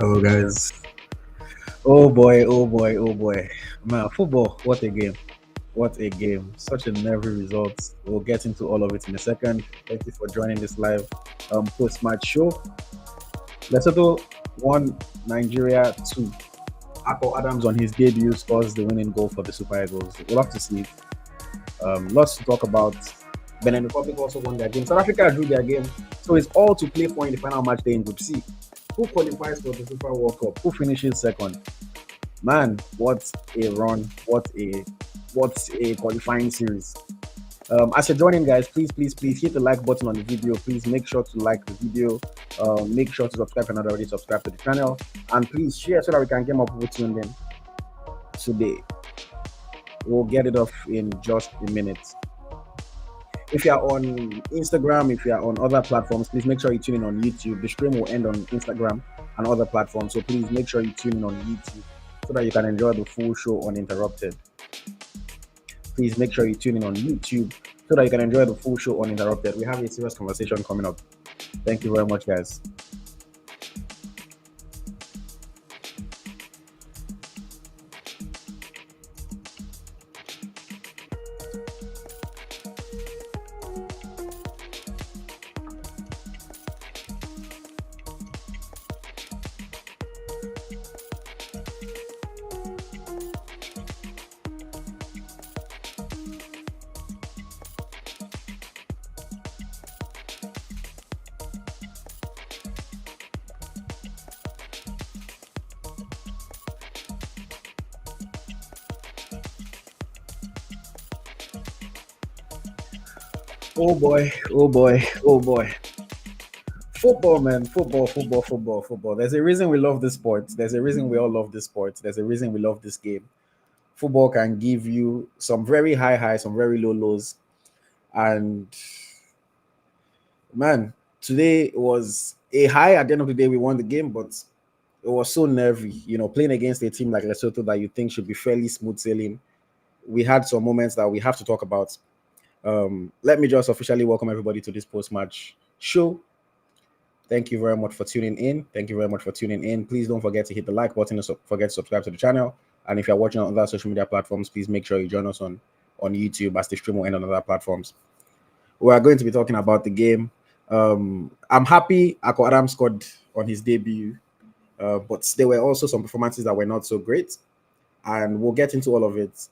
Hello, guys. Oh boy, oh boy, oh boy. Man, football, what a game. What a game. Such a nervy result. We'll get into all of it in a second. Thank you for joining this live post match show. Lesotho 1, Nigeria 2. Akko Adams on his debut scores the winning goal for the Super Eagles. We'll have to see. Lots to talk about. Benin Republic also won their game. South Africa drew their game. So it's all to play for in the final match day in Group C. Who qualifies for the FIFA World Cup? Who finishes second? Man, what a run! What a qualifying series. As you're joining, guys, please hit the like button on the video. Please make sure to like the video. Make sure to subscribe if you're not already subscribed to the channel, and please share so that we can get more people tuned in today. We'll get it off in just a minute. If you're on Instagram, if you're on other platforms, please make sure you tune in on YouTube. The stream will end on Instagram and other platforms, so please make sure you tune in on YouTube so that you can enjoy the full show uninterrupted. Please make sure you tune in on YouTube so that you can enjoy the full show uninterrupted. We have a serious conversation coming up. Thank you very much, guys. Oh boy, oh boy, oh boy. Football, man. Football. There's a reason we love this sport. There's a reason we all love this sport. There's a reason we love this game. Football can give you some very high highs, some very low lows. And man, today was a high. At the end of the day, we won the game, but it was so nervy, playing against a team like Lesotho that you think should be fairly smooth sailing. We had some moments that we have to talk about. Let me just officially welcome everybody to this post-match show. Thank you very much for tuning in. Please don't forget to hit the like button and forget to subscribe to the channel. And if you're watching on other social media platforms, please make sure you join us on YouTube as the stream will end on other platforms. We are going to be talking about the game. I'm happy Akko Adams scored on his debut, but there were also some performances that were not so great, and we'll get into all of it.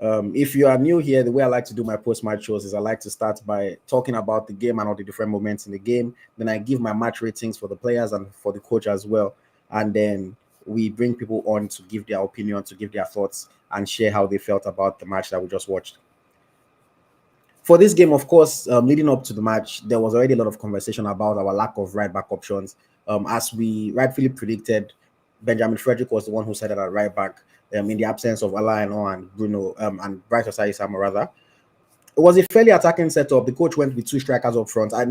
If you are new here, the way I like to do my post-match shows is I like to start by talking about the game and all the different moments in the game. Then I give my match ratings for the players and for the coach as well. And then we bring people on to give their opinion, to give their thoughts, and share how they felt about the match that we just watched. For this game, of course, leading up to the match, there was already a lot of conversation about our lack of right-back options. As we rightfully predicted, Benjamin Frederick was the one who started at right back. In the absence of Alain and Bruno and Bright Osai Sama, rather. It was a fairly attacking setup. The coach went with two strikers up front. I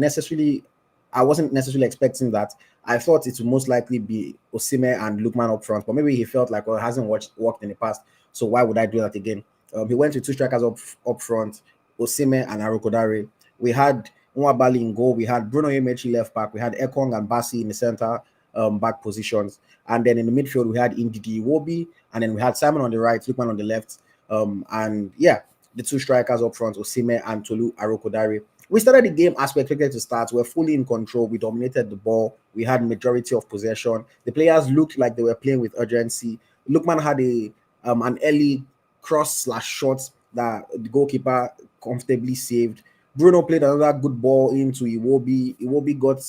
wasn't necessarily expecting that. I thought it would most likely be Osimhen and Lookman up front, but maybe he felt like, well, it hasn't worked in the past, so why would I do that again? He went with two strikers up front, Osimhen and Arokodare. We had Nwabali in goal. We had Bruno Emechi left back. We had Ekong and Bassi in the center back positions. And then in the midfield, we had Ndidi Iwobi, and then we had Simon on the right, Lookman on the left. And yeah, the two strikers up front, Osimhen and Tolu Arokodare. We started the game as we expected to start. We're fully in control. We dominated the ball. We had majority of possession. The players looked like they were playing with urgency. Lookman had an early cross/shot that the goalkeeper comfortably saved. Bruno played another good ball into Iwobi. Iwobi got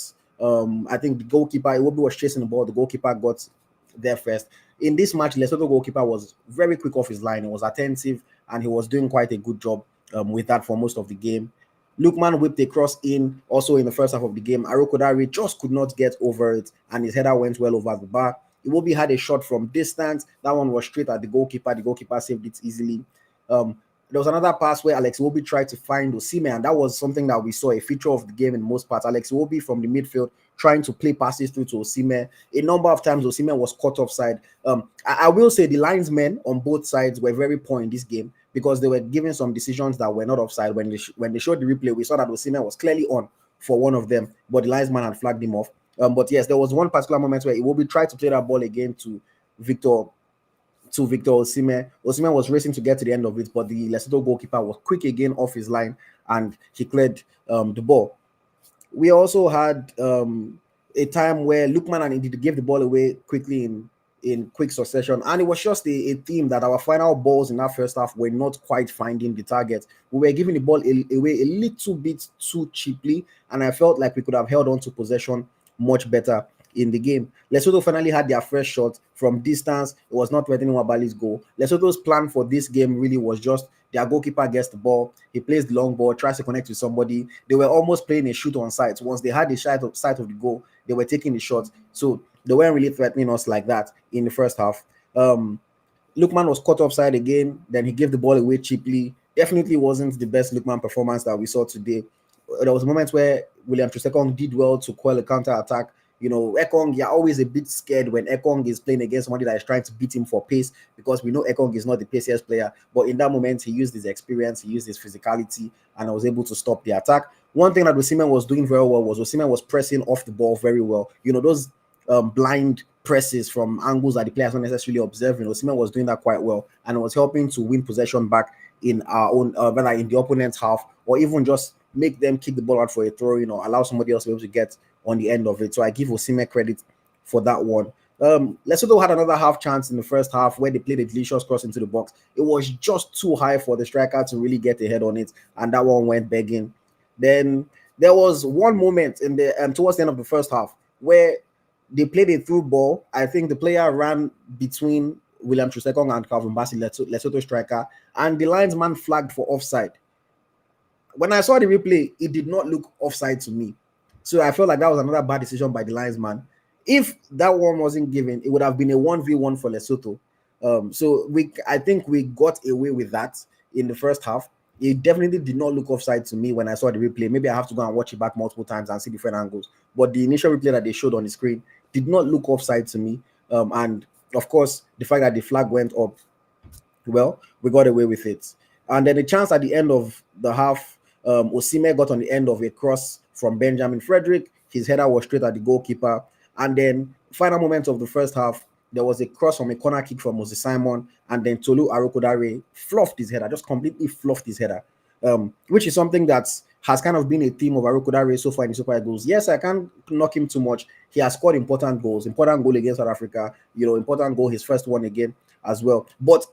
I think the goalkeeper, Iwobi was chasing the ball. The goalkeeper got there first. In this match, Lesotho goalkeeper was very quick off his line. He was attentive, and he was doing quite a good job with that for most of the game. Lookman whipped a cross in also in the first half of the game. Arokodare just could not get over it, and his header went well over the bar. Iwobi had a shot from distance. That one was straight at the goalkeeper. The goalkeeper saved it easily. There was another pass where Alex Iwobi tried to find Osimhen, and that was something that we saw, a feature of the game in most parts. Alex Iwobi from the midfield trying to play passes through to Osimhen. A number of times Osimhen was caught offside. I will say the linesmen on both sides were very poor in this game because they were giving some decisions that were not offside. When they showed the replay, we saw that Osimhen was clearly on for one of them, but the linesman had flagged him off. But yes, there was one particular moment where Iwobi tried to play that ball again Victor Victor Osimhen. Osimhen was racing to get to the end of it, but the Lesotho goalkeeper was quick again off his line and he cleared the ball. We also had a time where Lukman and Ndidi gave the ball away quickly in quick succession, and it was just a theme that our final balls in that first half were not quite finding the target. We were giving the ball away a little bit too cheaply, and I felt like we could have held on to possession much better in the game. Lesotho finally had their first shot from distance. It was not threatening Wabali's goal. Lesotho's plan for this game really was just their goalkeeper gets the ball, he plays the long ball, tries to connect with somebody. They were almost playing a shoot on sight. Once they had the sight of the goal, they were taking the shot. So they weren't really threatening us like that in the first half. Lukman was caught offside again. Then he gave the ball away cheaply. Definitely wasn't the best Lukman performance that we saw today. There was moments where William Troost-Ekong did well to quell a counter attack. You know, Ekong, you're always a bit scared when Ekong is playing against somebody that is trying to beat him for pace, because we know Ekong is not the paciest player. But in that moment, he used his experience, he used his physicality, and I was able to stop the attack. One thing that Osimhen was doing very well was Osimhen was pressing off the ball very well. You know, those blind presses from angles that the players not necessarily observing. Osimhen was doing that quite well, and it was helping to win possession back in our own, whether in the opponent's half, or even just make them kick the ball out for a throw, you know, allow somebody else to be able to get on the end of it. So I give Osimhen credit for that one. Lesotho had another half chance in the first half where they played a delicious cross into the box. It was just too high for the striker to really get a head on it, and that one went begging. Then there was one moment in the towards the end of the first half where they played a through ball. I think the player ran between William Troost-Ekong and Calvin Bassey, Lesotho striker, and the linesman flagged for offside. When I saw the replay, it did not look offside to me. So I felt like that was another bad decision by the linesman. If that one wasn't given, it would have been a 1v1 for Lesotho. I think we got away with that in the first half. It definitely did not look offside to me when I saw the replay. Maybe I have to go and watch it back multiple times and see different angles. But the initial replay that they showed on the screen did not look offside to me. And of course, the fact that the flag went up, well, we got away with it. And then the chance at the end of the half, Osimhen got on the end of a cross from Benjamin Frederick. His header was straight at the goalkeeper. And then final moments of the first half, there was a cross from a corner kick from Moses Simon, and then Tolu Arokodare fluffed his header, just completely fluffed his header, which is something that has kind of been a theme of Arokodare so far in the Super Eagles. Yes, I can't knock him too much. He has scored important goals, important goal against South Africa, you know, important goal, his first one again as well. But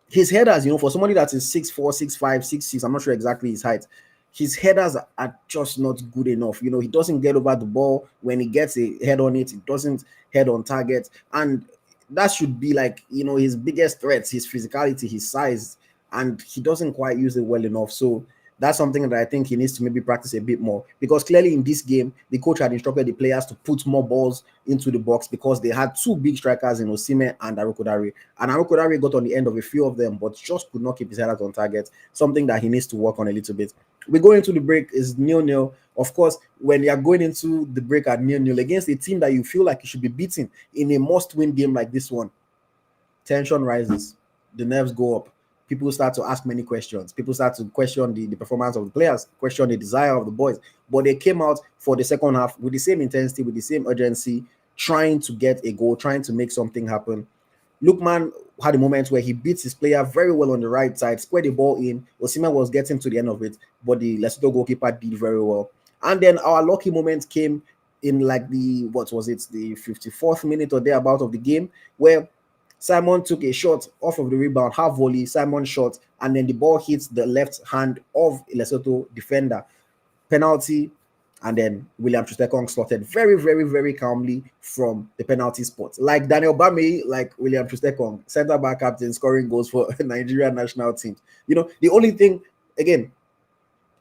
his headers, you know, for somebody that is 6'4", 6'5", 6'6", I'm not sure exactly his height, his headers are just not good enough. You know, he doesn't get over the ball. When he gets a head on it, it doesn't head on target. And that should be like, you know, his biggest threats, his physicality, his size, and he doesn't quite use it well enough. So that's something that I think he needs to maybe practice a bit more, because clearly in this game, the coach had instructed the players to put more balls into the box because they had two big strikers in Osimhen and Arokodare. And Arokodare got on the end of a few of them, but just could not keep his headers on target, something that he needs to work on a little bit. We go into the break is 0-0. Of course, when you are going into the break at 0-0 against a team that you feel like you should be beating in a must-win game like this one, tension rises, the nerves go up. People start to ask many questions. People start to question the performance of the players, question the desire of the boys. But they came out for the second half with the same intensity, with the same urgency, trying to get a goal, trying to make something happen. Lukman had a moment where he beats his player very well on the right side, squared the ball in. Osimhen was getting to the end of it, but the Lesotho goalkeeper did very well. And then our lucky moment came in like the 54th minute or thereabout of the game, where Simon took a shot off of the rebound, half volley, Simon shot, and then the ball hits the left hand of a Lesotho defender. Penalty, and then William Troost-Ekong slotted very, very, very calmly from the penalty spot. Like Daniel Bame, like William Troost-Ekong, centre-back captain, scoring goals for Nigeria national team. You know, the only thing, again,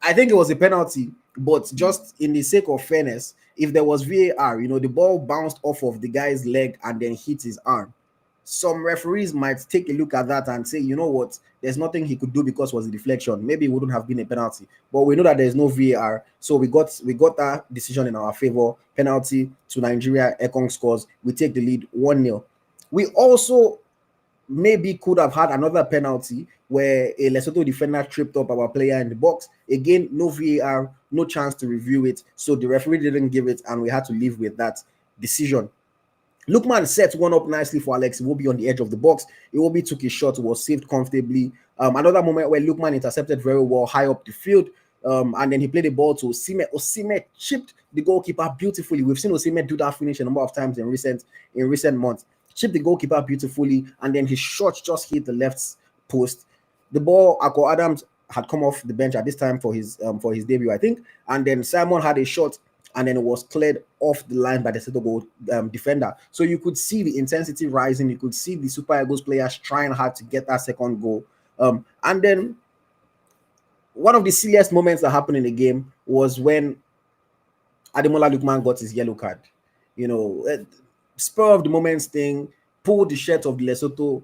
I think it was a penalty, but just in the sake of fairness, if there was VAR, you know, the ball bounced off of the guy's leg and then hit his arm. Some referees might take a look at that and say, you know what, there's nothing he could do because it was a deflection. Maybe it wouldn't have been a penalty. But we know that there's no VAR. So we got that decision in our favor. Penalty to Nigeria. Ekong scores. We take the lead 1-0. We also maybe could have had another penalty where a Lesotho defender tripped up our player in the box. Again, no VAR, no chance to review it. So the referee didn't give it, and we had to live with that decision. Lookman set one up nicely for Alex Iwobi on the edge of the box. Iwobi took his shot, was saved comfortably. Another moment where Lookman intercepted very well high up the field. And then he played the ball to Osime. Osime chipped the goalkeeper beautifully. We've seen Osime do that finish a number of times in recent months. Chipped the goalkeeper beautifully, and then his shot just hit the left post. The ball, Akko Adams had come off the bench at this time for his debut, I think. And then Simon had a shot, and then it was cleared off the line by the Lesotho goal defender. So you could see the intensity rising. You could see the Super Eagles players trying hard to get that second goal. And then one of the silliest moments that happened in the game was when Ademola Lookman got his yellow card. You know, spur of the moment thing, pulled the shirt of the Lesotho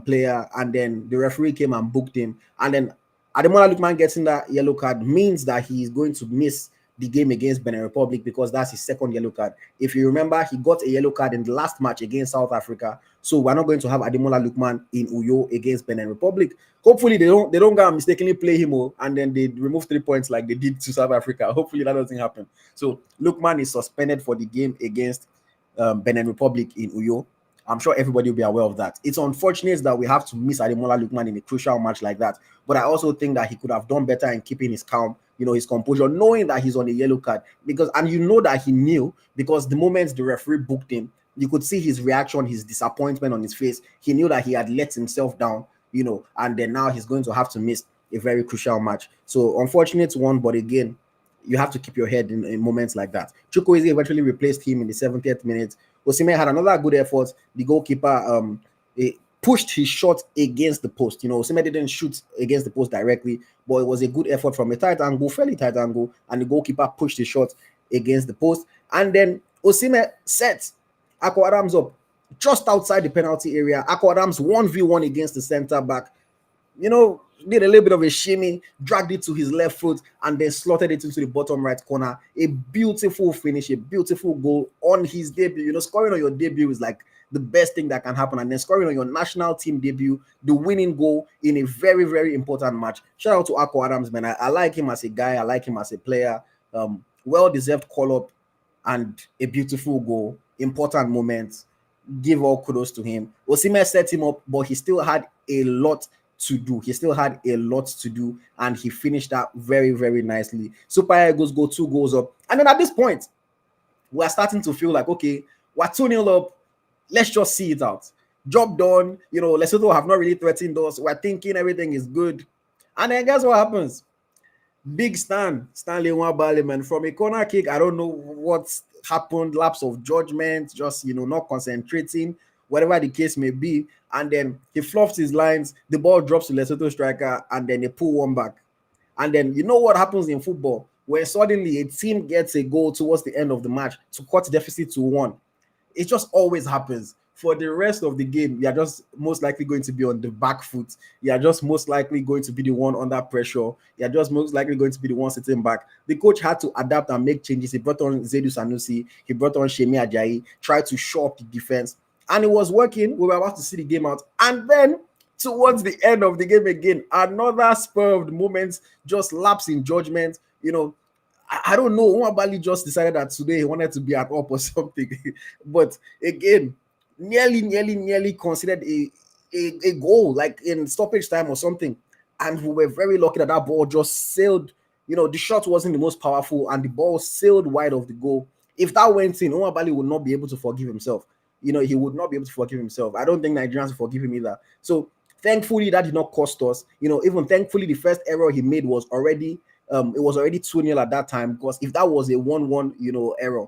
player, and then the referee came and booked him. And then Ademola Lookman getting that yellow card means that he is going to miss the game against Benin Republic, because that's his second yellow card. If you remember, he got a yellow card in the last match against South Africa. So we're not going to have Ademola Lookman in Uyo against Benin Republic. Hopefully they don't go mistakenly play him and then they remove 3 points like they did to South Africa. Hopefully that doesn't happen. So Lookman is suspended for the game against Benin Republic in Uyo. I'm sure everybody will be aware of that. It's unfortunate that we have to miss Ademola Lookman in a crucial match like that. But I also think that he could have done better in keeping his calm, his composure, knowing that he's on a yellow card. And you know that he knew, because the moment the referee booked him, you could see his reaction, his disappointment on his face. He knew that he had let himself down, and then now he's going to have to miss a very crucial match. So unfortunate one, but again, you have to keep your head in moments like that. Chukwueze eventually replaced him in the 70th minute. Osimhen had another good effort. The goalkeeper pushed his shot against the post. Osimhen didn't shoot against the post directly, but it was a good effort from a tight angle, fairly tight angle, and the goalkeeper pushed his shot against the post. And then Osimhen set Akko Adams up just outside the penalty area. Akko Adams 1v1 against the center back. Did a little bit of a shimmy, dragged it to his left foot, and then slotted it into the bottom right corner. A beautiful finish, a beautiful goal on his debut. Scoring on your debut is like the best thing that can happen. And then scoring on your national team debut, the winning goal in a very, very important match. Shout out to Akko Adams, man. I like him as a guy. I like him as a player. Well-deserved call-up and a beautiful goal. Important moment. Give all kudos to him. Osimhen set him up, but he still had a lot to do. And he finished that very, very nicely. Super Eagles go 2 goals up. And then at this point, we're starting to feel like, okay, we're 2-0 up. Let's just see it out. Job done. Lesotho have not really threatened us. We're thinking everything is good. And then guess what happens? Big Stanley Nwabali, man, from a corner kick. I don't know what happened, lapse of judgment, just, not concentrating, whatever the case may be. And then he fluffs his lines, the ball drops to Lesotho striker, and then they pull one back. And then you know what happens in football, where suddenly a team gets a goal towards the end of the match to cut the deficit to 1. It just always happens. For the rest of the game, you're just most likely going to be on the back foot. You're just most likely going to be the one under pressure. You're just most likely going to be the one sitting back. The coach had to adapt and make changes. He brought on Zedu Sanusi. He brought on Shemi Ajayi, tried to shore up the defense. And it was working. We were about to see the game out. And then, towards the end of the game again, another spur of the moment, just lapse in judgment. I don't know. Nwabali just decided that today he wanted to be at up or something. But again, nearly considered a goal, like in stoppage time or something. And we were very lucky that ball just sailed. The shot wasn't the most powerful, and the ball sailed wide of the goal. If that went in, Nwabali would not be able to forgive himself. He would not be able to forgive himself. I don't think Nigerians will forgive him either. So thankfully, that did not cost us. Even thankfully, the first error he made was already it was already 2-0 at that time, because if that was a 1-1, error,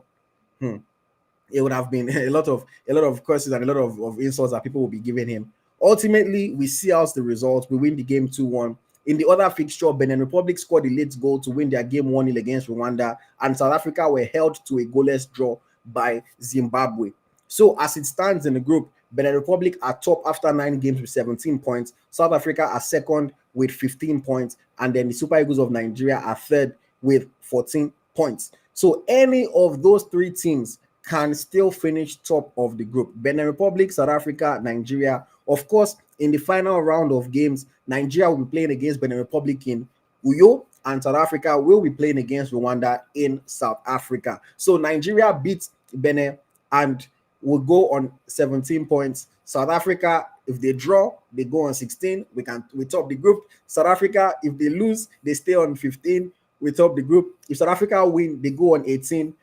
it would have been a lot of curses and a lot of insults that people will be giving him. Ultimately, we see out the results. We win the game 2-1. In the other fixture, Benin Republic scored the late goal to win their game 1-0 against Rwanda, and South Africa were held to a goalless draw by Zimbabwe. So as it stands in the group, Benin Republic are top after 9 games with 17 points. South Africa are second with 15 points. And then the Super Eagles of Nigeria are third with 14 points. So any of those 3 teams can still finish top of the group. Benin Republic, South Africa, Nigeria. Of course, in the final round of games, Nigeria will be playing against Benin Republic in Uyo, and South Africa will be playing against Rwanda in South Africa. So Nigeria beats Benin and will go on 17 points. South Africa, if they draw, they go on 16. We top the group. South Africa, if they lose, they stay on 15. We top the group. If South Africa win, they go on 18.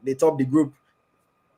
They top the group.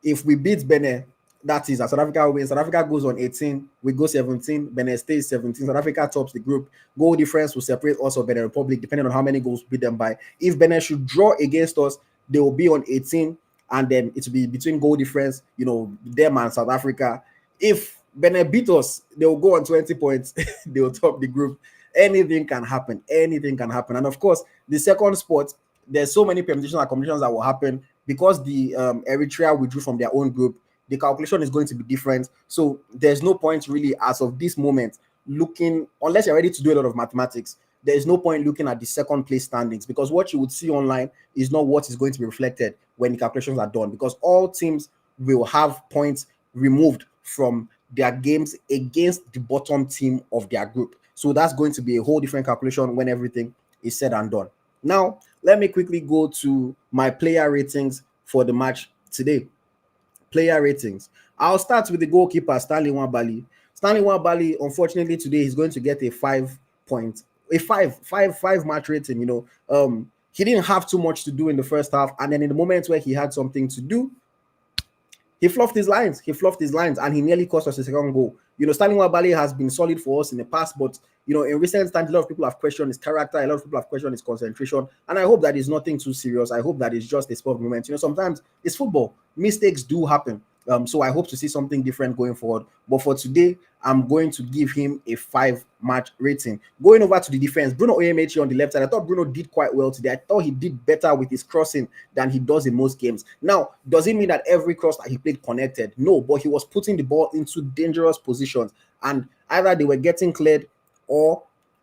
If we beat Benin, that is, South Africa wins. South Africa goes on 18. We go 17. Benin stays 17. South Africa tops the group. Goal difference will separate us or Benin Republic, depending on how many goals we beat them by. If Benin should draw against us, they will be on 18, and then it will be between goal difference, them and South Africa. If Benin beat us, they will go on 20 points. They will top the group. Anything can happen. Anything can happen. And of course, the second spot, there's so many permutations and combinations that will happen because the Eritrea withdrew from their own group. The calculation is going to be different. So there's no point really as of this moment looking, unless you're ready to do a lot of mathematics, there's no point looking at the second place standings, because what you would see online is not what is going to be reflected when the calculations are done, because all teams will have points removed from their games against the bottom team of their group. So that's going to be a whole different calculation when everything is said and done. Now, let me quickly go to my player ratings for the match today. Player ratings. I'll start with the goalkeeper, Stanley Nwabali. Stanley Nwabali, unfortunately, today he's going to get a 5 match rating. He didn't have too much to do in the first half, and then in the moments where he had something to do, he fluffed his lines. And he nearly cost us a second goal. Stanley Nwabali has been solid for us in the past, but in recent times, a lot of people have questioned his character. A lot of people have questioned his concentration, and I hope that it's nothing too serious. I hope that it's just a spur of moment. Sometimes it's football. Mistakes do happen. So I hope to see something different going forward. But for today, I'm going to give him a 5 match rating. Going over to the defense, Bruno Oyemachi on the left side. I thought Bruno did quite well today. I thought he did better with his crossing than he does in most games. Now, does it mean that every cross that he played connected? No, but he was putting the ball into dangerous positions, and either they were getting cleared or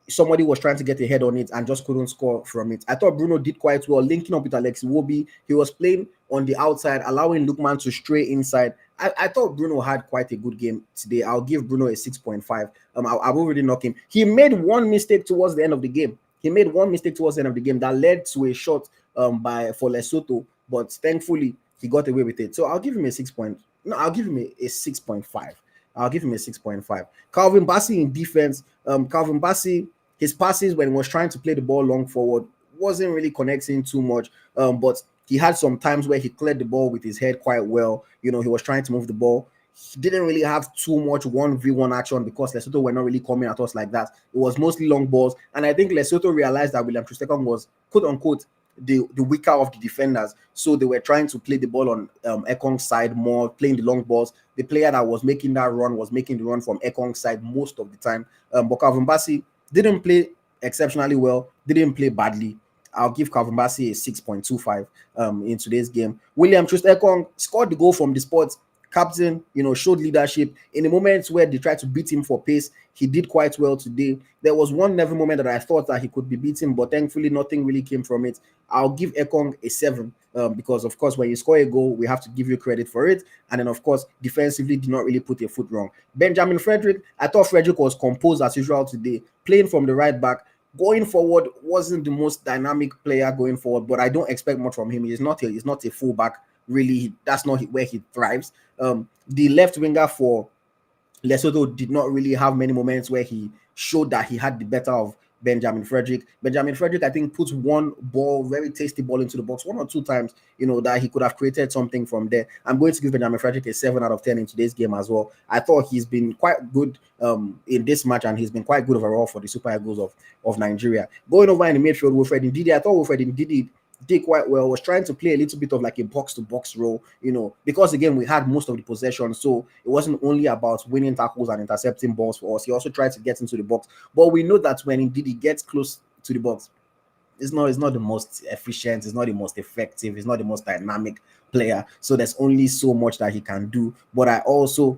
somebody was trying to get a head on it and just couldn't score from it. I thought Bruno did quite well, linking up with Alex Iwobi. He was playing on the outside, allowing Lookman to stray inside. I thought Bruno had quite a good game today. I'll give Bruno a 6.5. I will really knock him. He made one mistake towards the end of the game. That led to a shot for Lesotho, but thankfully he got away with it. So I'll give him a 6 point. No, I'll give him a 6.5. I'll give him a 6.5. Calvin Bassey in defense. Calvin Bassey, his passes when he was trying to play the ball long forward wasn't really connecting too much. But he had some times where he cleared the ball with his head quite well. He was trying to move the ball. He didn't really have too much 1v1 action because Lesotho were not really coming at us like that. It was mostly long balls. And I think Lesotho realized that William Troost-Ekong was, quote unquote, the weaker of the defenders. So they were trying to play the ball on Ekong's side more, playing the long balls. The player that was making that run was making the run from Ekong's side most of the time. But Calvin Bassey didn't play exceptionally well, didn't play badly. I'll give Calvin Bassey a 6.25 in today's game. William Troost-Ekong scored the goal from the spot. Captain, showed leadership. In the moments where they tried to beat him for pace, he did quite well today. There was one never moment that I thought that he could be beaten, but thankfully nothing really came from it. I'll give Ekong a 7 because, of course, when you score a goal, we have to give you credit for it. And then, of course, defensively did not really put a foot wrong. Benjamin Frederick, I thought Frederick was composed as usual today, playing from the right back. Going forward, wasn't the most dynamic player going forward, but I don't expect much from him. He's not a fullback. Really, that's not where he thrives. The left winger for Lesotho did not really have many moments where he showed that he had the better of Benjamin Frederick. Benjamin Frederick, I think, put one ball, very tasty ball into the box 1 or 2 times, that he could have created something from there. I'm going to give Benjamin Frederick a 7 out of 10 in today's game as well. I thought he's been quite good in this match, and he's been quite good overall for the Super Eagles of Nigeria. Going over in the midfield, Wilfred Ndidi, I thought Wilfred Ndidi did quite well, was trying to play a little bit of like a box-to-box role, because, again, we had most of the possession, so it wasn't only about winning tackles and intercepting balls for us. He also tried to get into the box. But we know that when indeed he gets close to the box, it's not the most efficient, it's not the most effective, it's not the most dynamic player. So there's only so much that he can do. But I also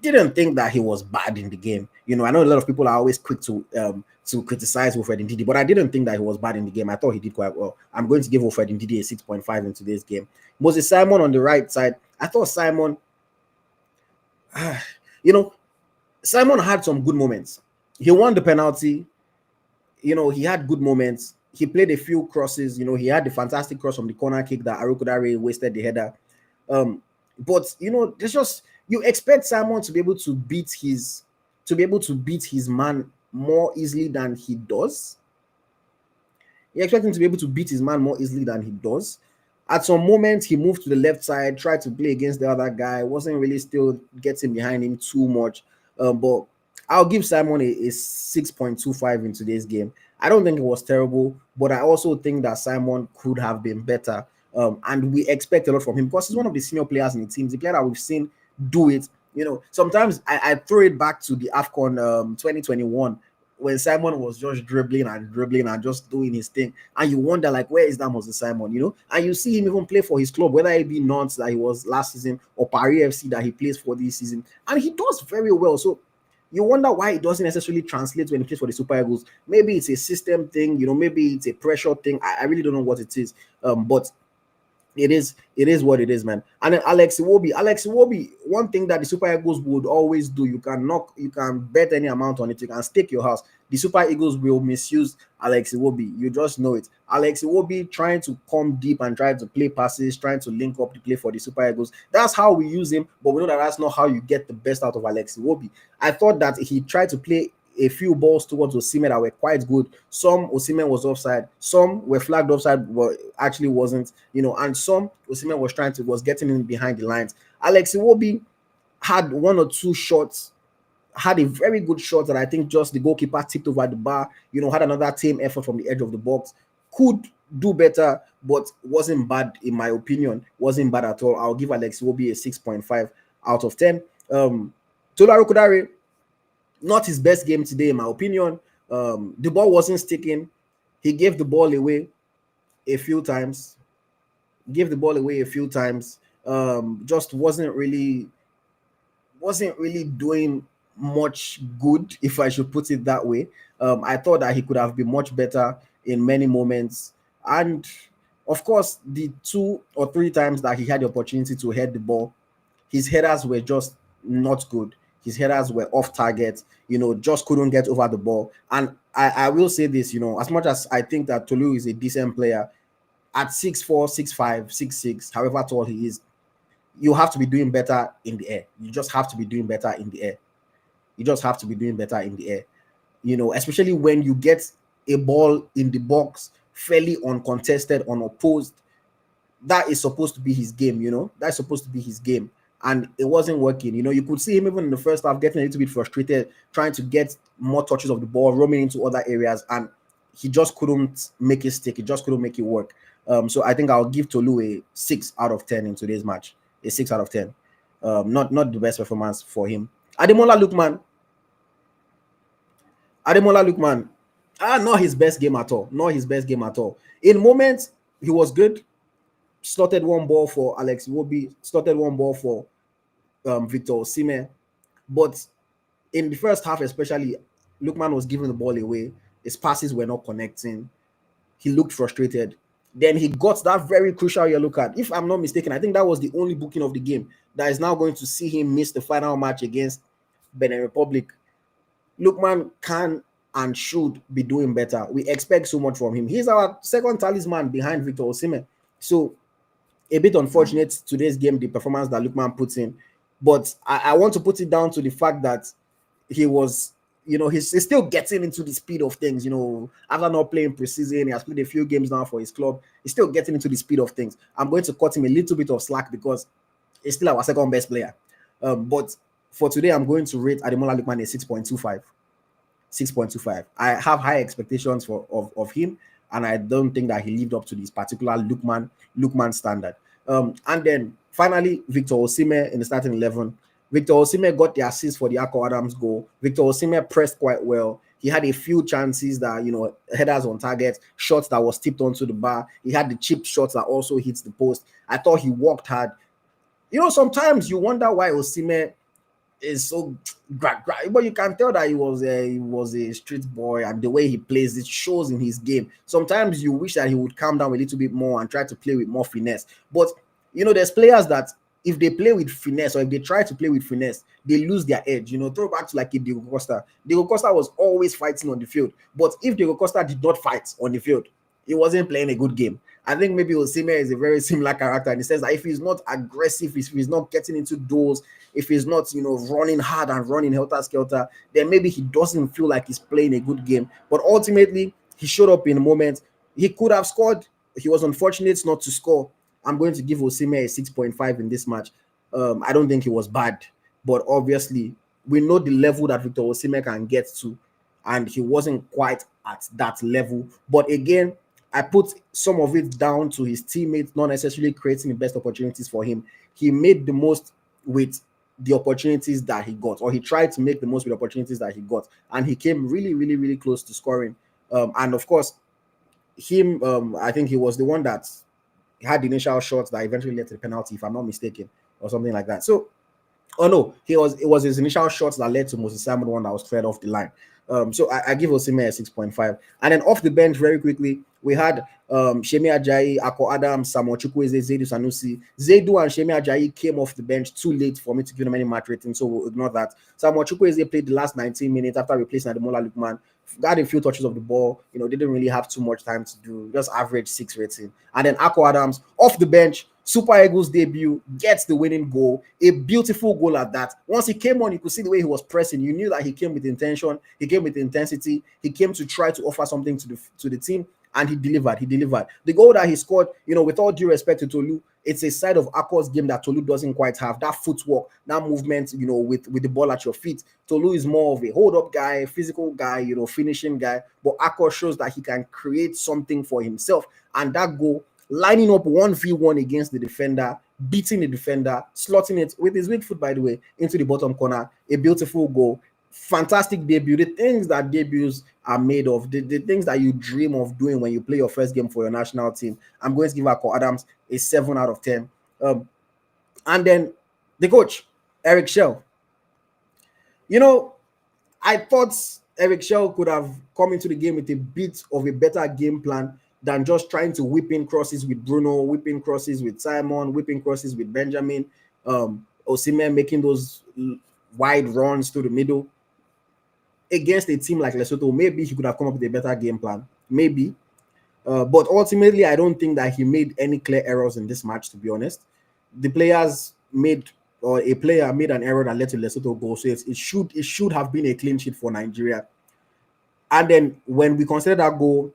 didn't think that he was bad in the game. I know a lot of people are always quick to criticize Wilfred Ndidi, but I didn't think that he was bad in the game. I thought he did quite well. I'm going to give Wilfred Ndidi a 6.5 in today's game. Moses Simon on the right side, I thought Simon, you know, Simon had some good moments. He won the penalty. He had good moments. He played a few crosses. He had the fantastic cross from the corner kick that Arokodare wasted the header. But there's just, you expect Simon to be able to beat his man more easily than he does. You expect him to be able to beat his man more easily than he does. At some moments, he moved to the left side, tried to play against the other guy, wasn't really still getting behind him too much. But I'll give Simon a 6.25 in today's game. I don't think it was terrible, but I also think that Simon could have been better. And we expect a lot from him because he's one of the senior players in the team. The player that we've seen do it. Sometimes I throw it back to the AFCON 2021 when Simon was just dribbling and just doing his thing. And you wonder, like, where is that Moses Simon, And you see him even play for his club, whether it be Nantes that he was last season or Paris FC that he plays for this season. And he does very well. So you wonder why it doesn't necessarily translate when he plays for the Super Eagles. Maybe it's a system thing, maybe it's a pressure thing. I really don't know what it is. But it is what it is, man. And then Alex Iwobi, one thing that the Super Eagles would always do, you can bet any amount on it, you can stake your house. The Super Eagles will misuse Alex Iwobi. You just know it. Alex Iwobi trying to come deep and try to play passes, trying to link up the play for the Super Eagles. That's how we use him, but we know that that's not how you get the best out of Alex Iwobi. I thought that he tried to play a few balls towards Osimhen that were quite good. Some Osimhen was offside, some were flagged offside, but actually wasn't, and some Osimhen was getting in behind the lines. Alex Iwobi had one or two shots, had a very good shot that I think just the goalkeeper tipped over the bar, had another team effort from the edge of the box. Could do better, but wasn't bad in my opinion. Wasn't bad at all. I'll give Alex Iwobi a 6.5 out of 10. Tola Arokodare, not his best game today, in my opinion. The ball wasn't sticking. He gave the ball away a few times. Just wasn't really doing much good, if I should put it that way. I thought that he could have been much better in many moments. And of course, the 2 or 3 times that he had the opportunity to head the ball, his headers were just not good. His headers were off target, just couldn't get over the ball. And I will say this, as much as I think that Tolu is a decent player, at 6'4", 6'5", 6'6", however tall he is, you have to be doing better in the air. You just have to be doing better in the air. Especially when you get a ball in the box fairly uncontested, unopposed. That is supposed to be his game, That's supposed to be his game. And it wasn't working. You could see him even in the first half getting a little bit frustrated, trying to get more touches of the ball, roaming into other areas, and he just couldn't make it stick. He just couldn't make it work. So I think I'll give Tolu a 6 out of 10 in today's match. A 6 out of 10. Not the best performance for him. Ademola Lookman, not his best game at all. In moments, he was good. Slotted one ball for Alex Iwobi, slotted one ball for Victor Osimhen. But in the first half especially, Lookman was giving the ball away. His passes were not connecting. He looked frustrated. Then he got that very crucial yellow card. If I'm not mistaken, I think that was the only booking of the game that is now going to see him miss the final match against Benin Republic. Lookman can and should be doing better. We expect so much from him. He's our second talisman behind Victor Osimhen. So a bit unfortunate today's game, the performance that Lookman puts in. But I want to put it down to the fact that he was, he's still getting into the speed of things, after not playing preseason. He has played a few games now for his club. He's still getting into the speed of things. I'm going to cut him a little bit of slack because he's still our second best player. But for today, I'm going to rate Ademola Lookman a 6.25. 6.25. I have high expectations of him, and I don't think that he lived up to this particular Lookman standard. And then finally, Victor Osimhen in the starting 11. Victor Osimhen got the assist for the Akko Adams goal. Victor Osimhen pressed quite well. He had a few chances that, headers on target, shots that was tipped onto the bar. He had the chip shots that also hits the post. I thought he worked hard. Sometimes you wonder why Osimhen is so but you can tell that he was a street boy, and the way he plays it shows in his game. Sometimes you wish that he would calm down a little bit more and try to play with more finesse. But there's players that if they play with finesse, or if they try to play with finesse, they lose their edge. Throw back to like a Diego Costa. Diego Costa was always fighting on the field, but if Diego Costa did not fight on the field, he wasn't playing a good game. I think maybe Osimhen is a very similar character in the sense that if he's not aggressive, if he's not getting into doors, if he's not, running hard and running helter-skelter, then maybe he doesn't feel like he's playing a good game. But ultimately, he showed up in a moment. He could have scored. He was unfortunate not to score. I'm going to give Osimhen a 6.5 in this match. I don't think he was bad, but obviously, we know the level that Victor Osimhen can get to, and he wasn't quite at that level. But again, I put some of it down to his teammates not necessarily creating the best opportunities for him. He made the most with the opportunities that he got, or he tried to make the most with the opportunities that he got, and he came really, really, really close to scoring. And of course, I think he was the one that had the initial shots that eventually led to the penalty, if I'm not mistaken, or something like that. So, oh no, it was his initial shots that led to Moses Simon, one that was cleared off the line. So I give Osimhen a 6.5. And then off the bench, very quickly, we had Shemi Ajayi, Ako Adams, Samuel Chukwueze, Zaidu Sanusi. Zaidu and Shemi Ajayi came off the bench too late for me to give them any match rating, so we'll ignore that. Samuel Chukwueze played the last 19 minutes after replacing Ademola Lookman. Got a few touches of the ball, didn't really have too much time to do, just average 6 rating. And then Ako Adams, off the bench, Super Eagles debut, gets the winning goal, a beautiful goal at that. Once he came on, you could see the way he was pressing. You knew that he came with intention, he came with intensity, he came to try to offer something to the team, and he delivered. The goal that he scored, with all due respect to Tolu, it's a side of Ako's game that Tolu doesn't quite have. That footwork, that movement, with the ball at your feet. Tolu is more of a hold-up guy, physical guy, finishing guy. But Ako shows that he can create something for himself. And that goal, lining up 1v1 against the defender, beating the defender, slotting it with his weak foot, by the way, into the bottom corner. A beautiful goal. Fantastic debut. The things that debuts are made of, the things that you dream of doing when you play your first game for your national team. I'm going to give Ako Adams a 7 out of 10. And then the coach, Eric Schell. I thought Eric Schell could have come into the game with a bit of a better game plan than just trying to whip in crosses with Bruno, whipping crosses with Simon, whipping crosses with Benjamin, Osimhen making those wide runs to the middle. Against a team like Lesotho, maybe he could have come up with a better game plan. Maybe. But ultimately, I don't think that he made any clear errors in this match, to be honest. The players a player made an error that led to Lesotho goal. So it should have been a clean sheet for Nigeria. And then when we consider that goal,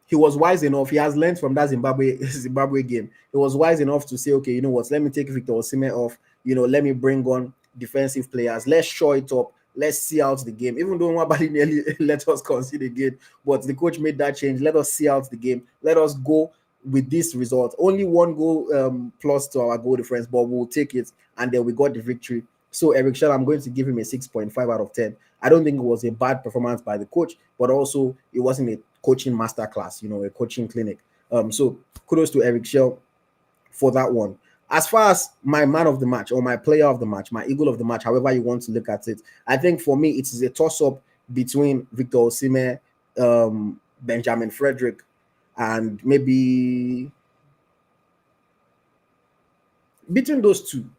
he was wise enough. He has learned from that Zimbabwe game. He was wise enough to say, okay, you know what? Let me take Victor Osimhen off. Let me bring on defensive players. Let's show it up. Let's see out the game. Even though Nwabali nearly let us concede again, but the coach made that change. Let us see out the game. Let us go with this result. Only one goal plus to our goal difference, but we'll take it. And then we got the victory. So Eric Schell, I'm going to give him a 6.5 out of 10. I don't think it was a bad performance by the coach, but also it wasn't a coaching masterclass, a coaching clinic. So kudos to Eric Schell for that one. As far as my man of the match or my player of the match, my eagle of the match, however you want to look at it, I think for me it is a toss-up between Victor Osimhen, Benjamin Frederick, and maybe between those two.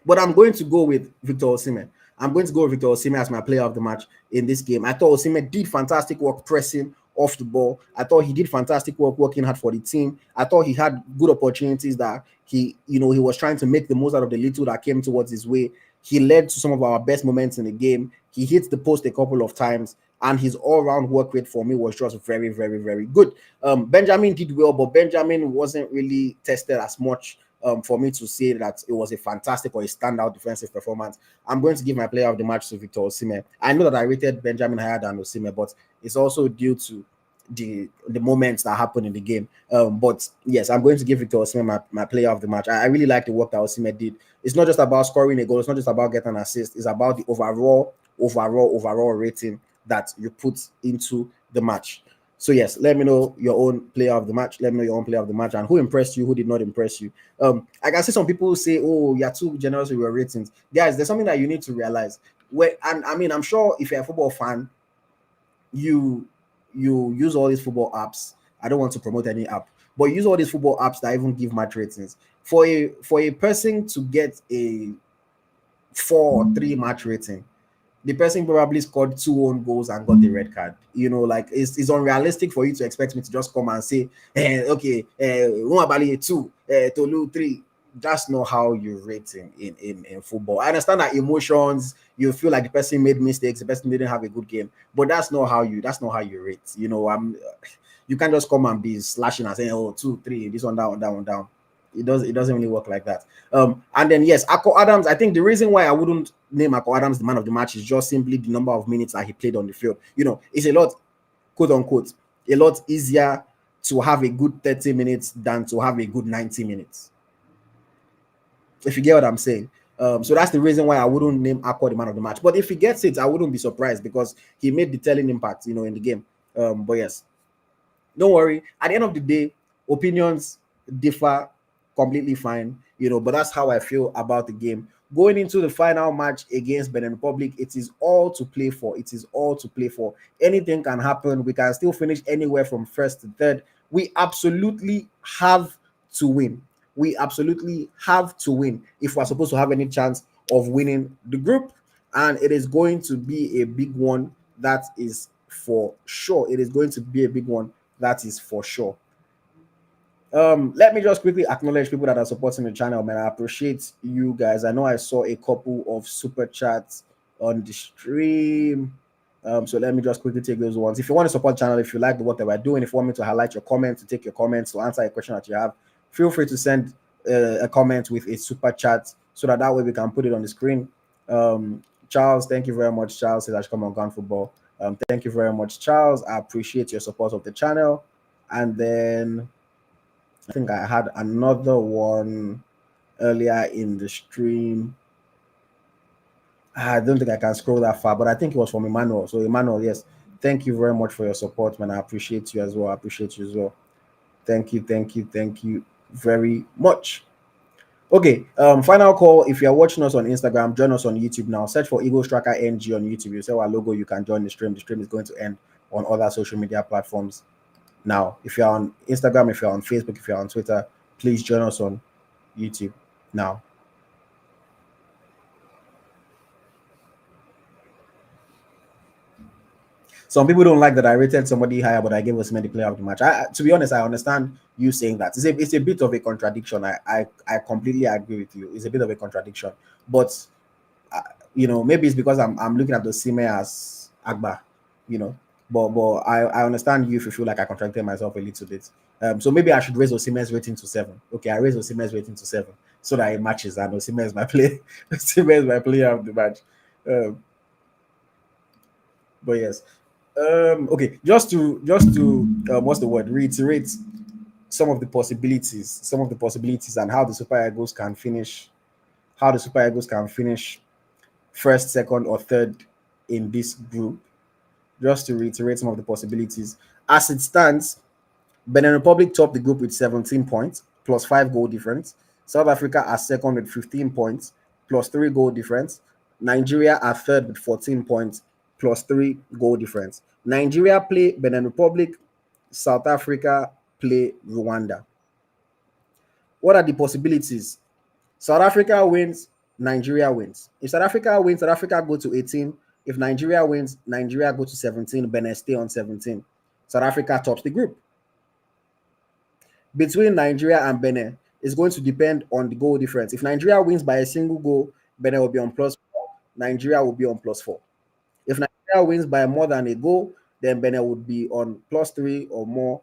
But I'm going to go with Victor Osimhen. I'm going to go with Victor Osimhen as my player of the match in this game. I thought Osimhen did fantastic work pressing off the ball. I thought he did fantastic work working hard for the team. I thought he had good opportunities that he was trying to make the most out of the little that came towards his way. He led to some of our best moments in the game. He hit the post a couple of times, and his all-round work rate for me was just very, very, very good. Benjamin did well, but Benjamin wasn't really tested as much for me to say that it was a fantastic or a standout defensive performance. I'm going to give my player of the match to Victor Osimhen. I know that I rated Benjamin higher than Osimhen, but it's also due to the moments that happened in the game. But yes, I'm going to give Victor Osimhen my player of the match. I really like the work that Osimhen did. It's not just about scoring a goal. It's not just about getting an assist. It's about the overall rating that you put into the match. So yes, let me know your own player of the match. Let me know your own player of the match and who impressed you, who did not impress you. I can see some people say, "Oh, you're too generous with your ratings." Guys, there's something that you need to realize. And I mean, I'm sure if you're a football fan, you you use all these football apps. I don't want to promote any app, but you use all these football apps that even give match ratings. For a person to get a 4 or 3 match rating, the person probably scored 2 own goals and got the red card. Like it's unrealistic for you to expect me to just come and say, okay, Nwabali 2, Tolu 3. That's not how you rate in football. I understand that emotions, you feel like the person made mistakes, the person didn't have a good game, but that's not how you rate. You can't just come and be slashing and saying, oh, 2, 3, this one down, that one down. It doesn't really work like that. And then yes, Akko Adams. I think the reason why I wouldn't name Akko Adams the man of the match is just simply the number of minutes that he played on the field. It's a lot, quote unquote, a lot easier to have a good 30 minutes than to have a good 90 minutes. If you get what I'm saying. So that's the reason why I wouldn't name Akko the man of the match. But if he gets it, I wouldn't be surprised because he made the telling impact, in the game. But yes, don't worry. At the end of the day, opinions differ, completely fine, but that's how I feel about the game. Going into the final match against Benin Republic, it is all to play for. It is all to play for. Anything can happen. We can still finish anywhere from first to third. We absolutely have to win. We absolutely have to win if we're supposed to have any chance of winning the group. And it is going to be a big one. That is for sure. It is going to be a big one. That is for sure. Let me just quickly acknowledge people that are supporting the channel, man. I appreciate you guys. I know I saw a couple of super chats on the stream. So let me just quickly take those ones. If you want to support the channel, if you like what we're doing, if you want me to highlight your comments, to take your comments, to answer a question that you have, feel free to send a comment with a super chat so that way we can put it on the screen. Charles, thank you very much. Charles says, I should come on Gun Football. Thank you very much, Charles. I appreciate your support of the channel. And then I think I had another one earlier in the stream. I don't think I can scroll that far, but I think it was from Emmanuel. So Emmanuel, yes, thank you very much for your support, man. I appreciate you as well. I appreciate you as well. Thank you very much. Okay, final call. If you're watching us on Instagram, join us on YouTube now. Search for Eagle Striker NG on YouTube. You see our logo, you can join the stream. The stream is going to end on other social media platforms. Now, if you're on Instagram, if you're on Facebook, if you're on Twitter, please join us on YouTube now. Some people don't like that I rated somebody higher, but I gave Osimhen the player of the match. To be honest, I understand you saying that. It's a bit of a contradiction. I completely agree with you. It's a bit of a contradiction, but maybe it's because I'm looking at the Osimhen as Agba, But I understand you if you feel like I contradicted myself a little bit. So maybe I should raise Osimhen's rating to 7. Okay, I raise Osimhen's rating to 7 so that it matches. And Osimhen is my player. Osimhen is my player of the match. But yes. Okay, just to what's the word? Reiterate some of the possibilities and how the Super Eagles can finish. How the Super Eagles can finish first, second, or third in this group. Just to reiterate some of the possibilities. As it stands, Benin Republic top the group with 17 points, plus 5 goal difference. South Africa are second with 15 points, plus 3 goal difference. Nigeria are third with 14 points, plus 3 goal difference. Nigeria play Benin Republic, South Africa play Rwanda. What are the possibilities? South Africa wins, Nigeria wins. If South Africa wins, South Africa go to 18. If Nigeria wins, Nigeria go to 17. Benin stay on 17. South Africa tops the group. Between Nigeria and Benin is going to depend on the goal difference. If Nigeria wins by a single goal, Benin will be on +4. Nigeria will be on +4. If Nigeria wins by more than a goal, then Benin would be on +3 or more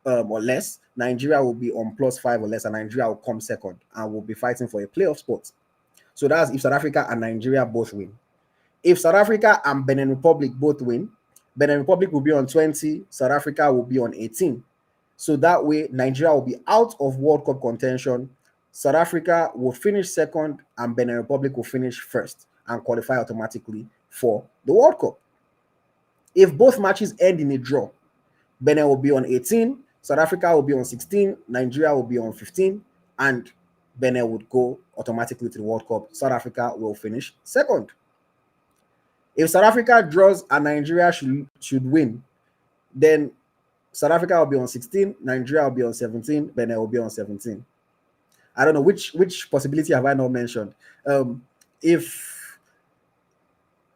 or less. Nigeria will be on +5 or less, and Nigeria will come second and will be fighting for a playoff spot. So that's if South Africa and Nigeria both win. If South Africa and Benin Republic both win, Benin Republic will be on 20, South Africa will be on 18. So that way, Nigeria will be out of World Cup contention. South Africa will finish second, and Benin Republic will finish first and qualify automatically for the World Cup. If both matches end in a draw, Benin will be on 18, South Africa will be on 16, Nigeria will be on 15, and Benin would go automatically to the World Cup. South Africa will finish second. If South Africa draws and Nigeria should win, then South Africa will be on 16, Nigeria will be on 17, Benin will be on 17. I don't know which possibility have I not mentioned. If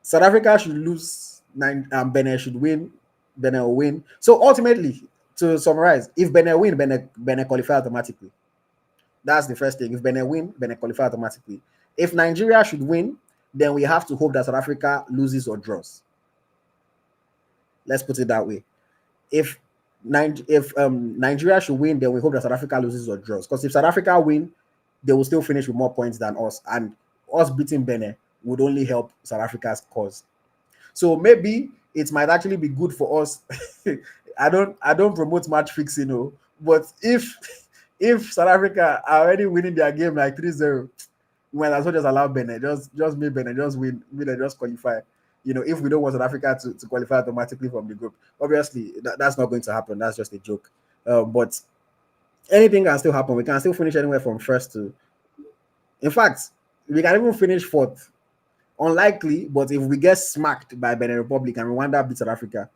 South Africa should lose, Benin should win, Benin will win. So ultimately, to summarize, if Benin win, Benin qualify automatically. That's the first thing. If Benin win, Benin qualify automatically. If Nigeria should win, then we have to hope that South Africa loses or draws. Let's put it that way. If Nigeria should win, then we hope that South Africa loses or draws. Because if South Africa win, they will still finish with more points than us, and us beating Benin would only help South Africa's cause. So maybe it might actually be good for us. I don't promote match fixing, but if South Africa are already winning their game like 3-0, we might as well just allow Benin. Just make Benin just win, Benin just qualify. If we don't want South Africa to qualify automatically from the group. Obviously, that's not going to happen. That's just a joke. But anything can still happen. We can still finish anywhere from first to... In fact, we can even finish fourth. Unlikely, but if we get smacked by Benin Republic and Rwanda beat South Africa,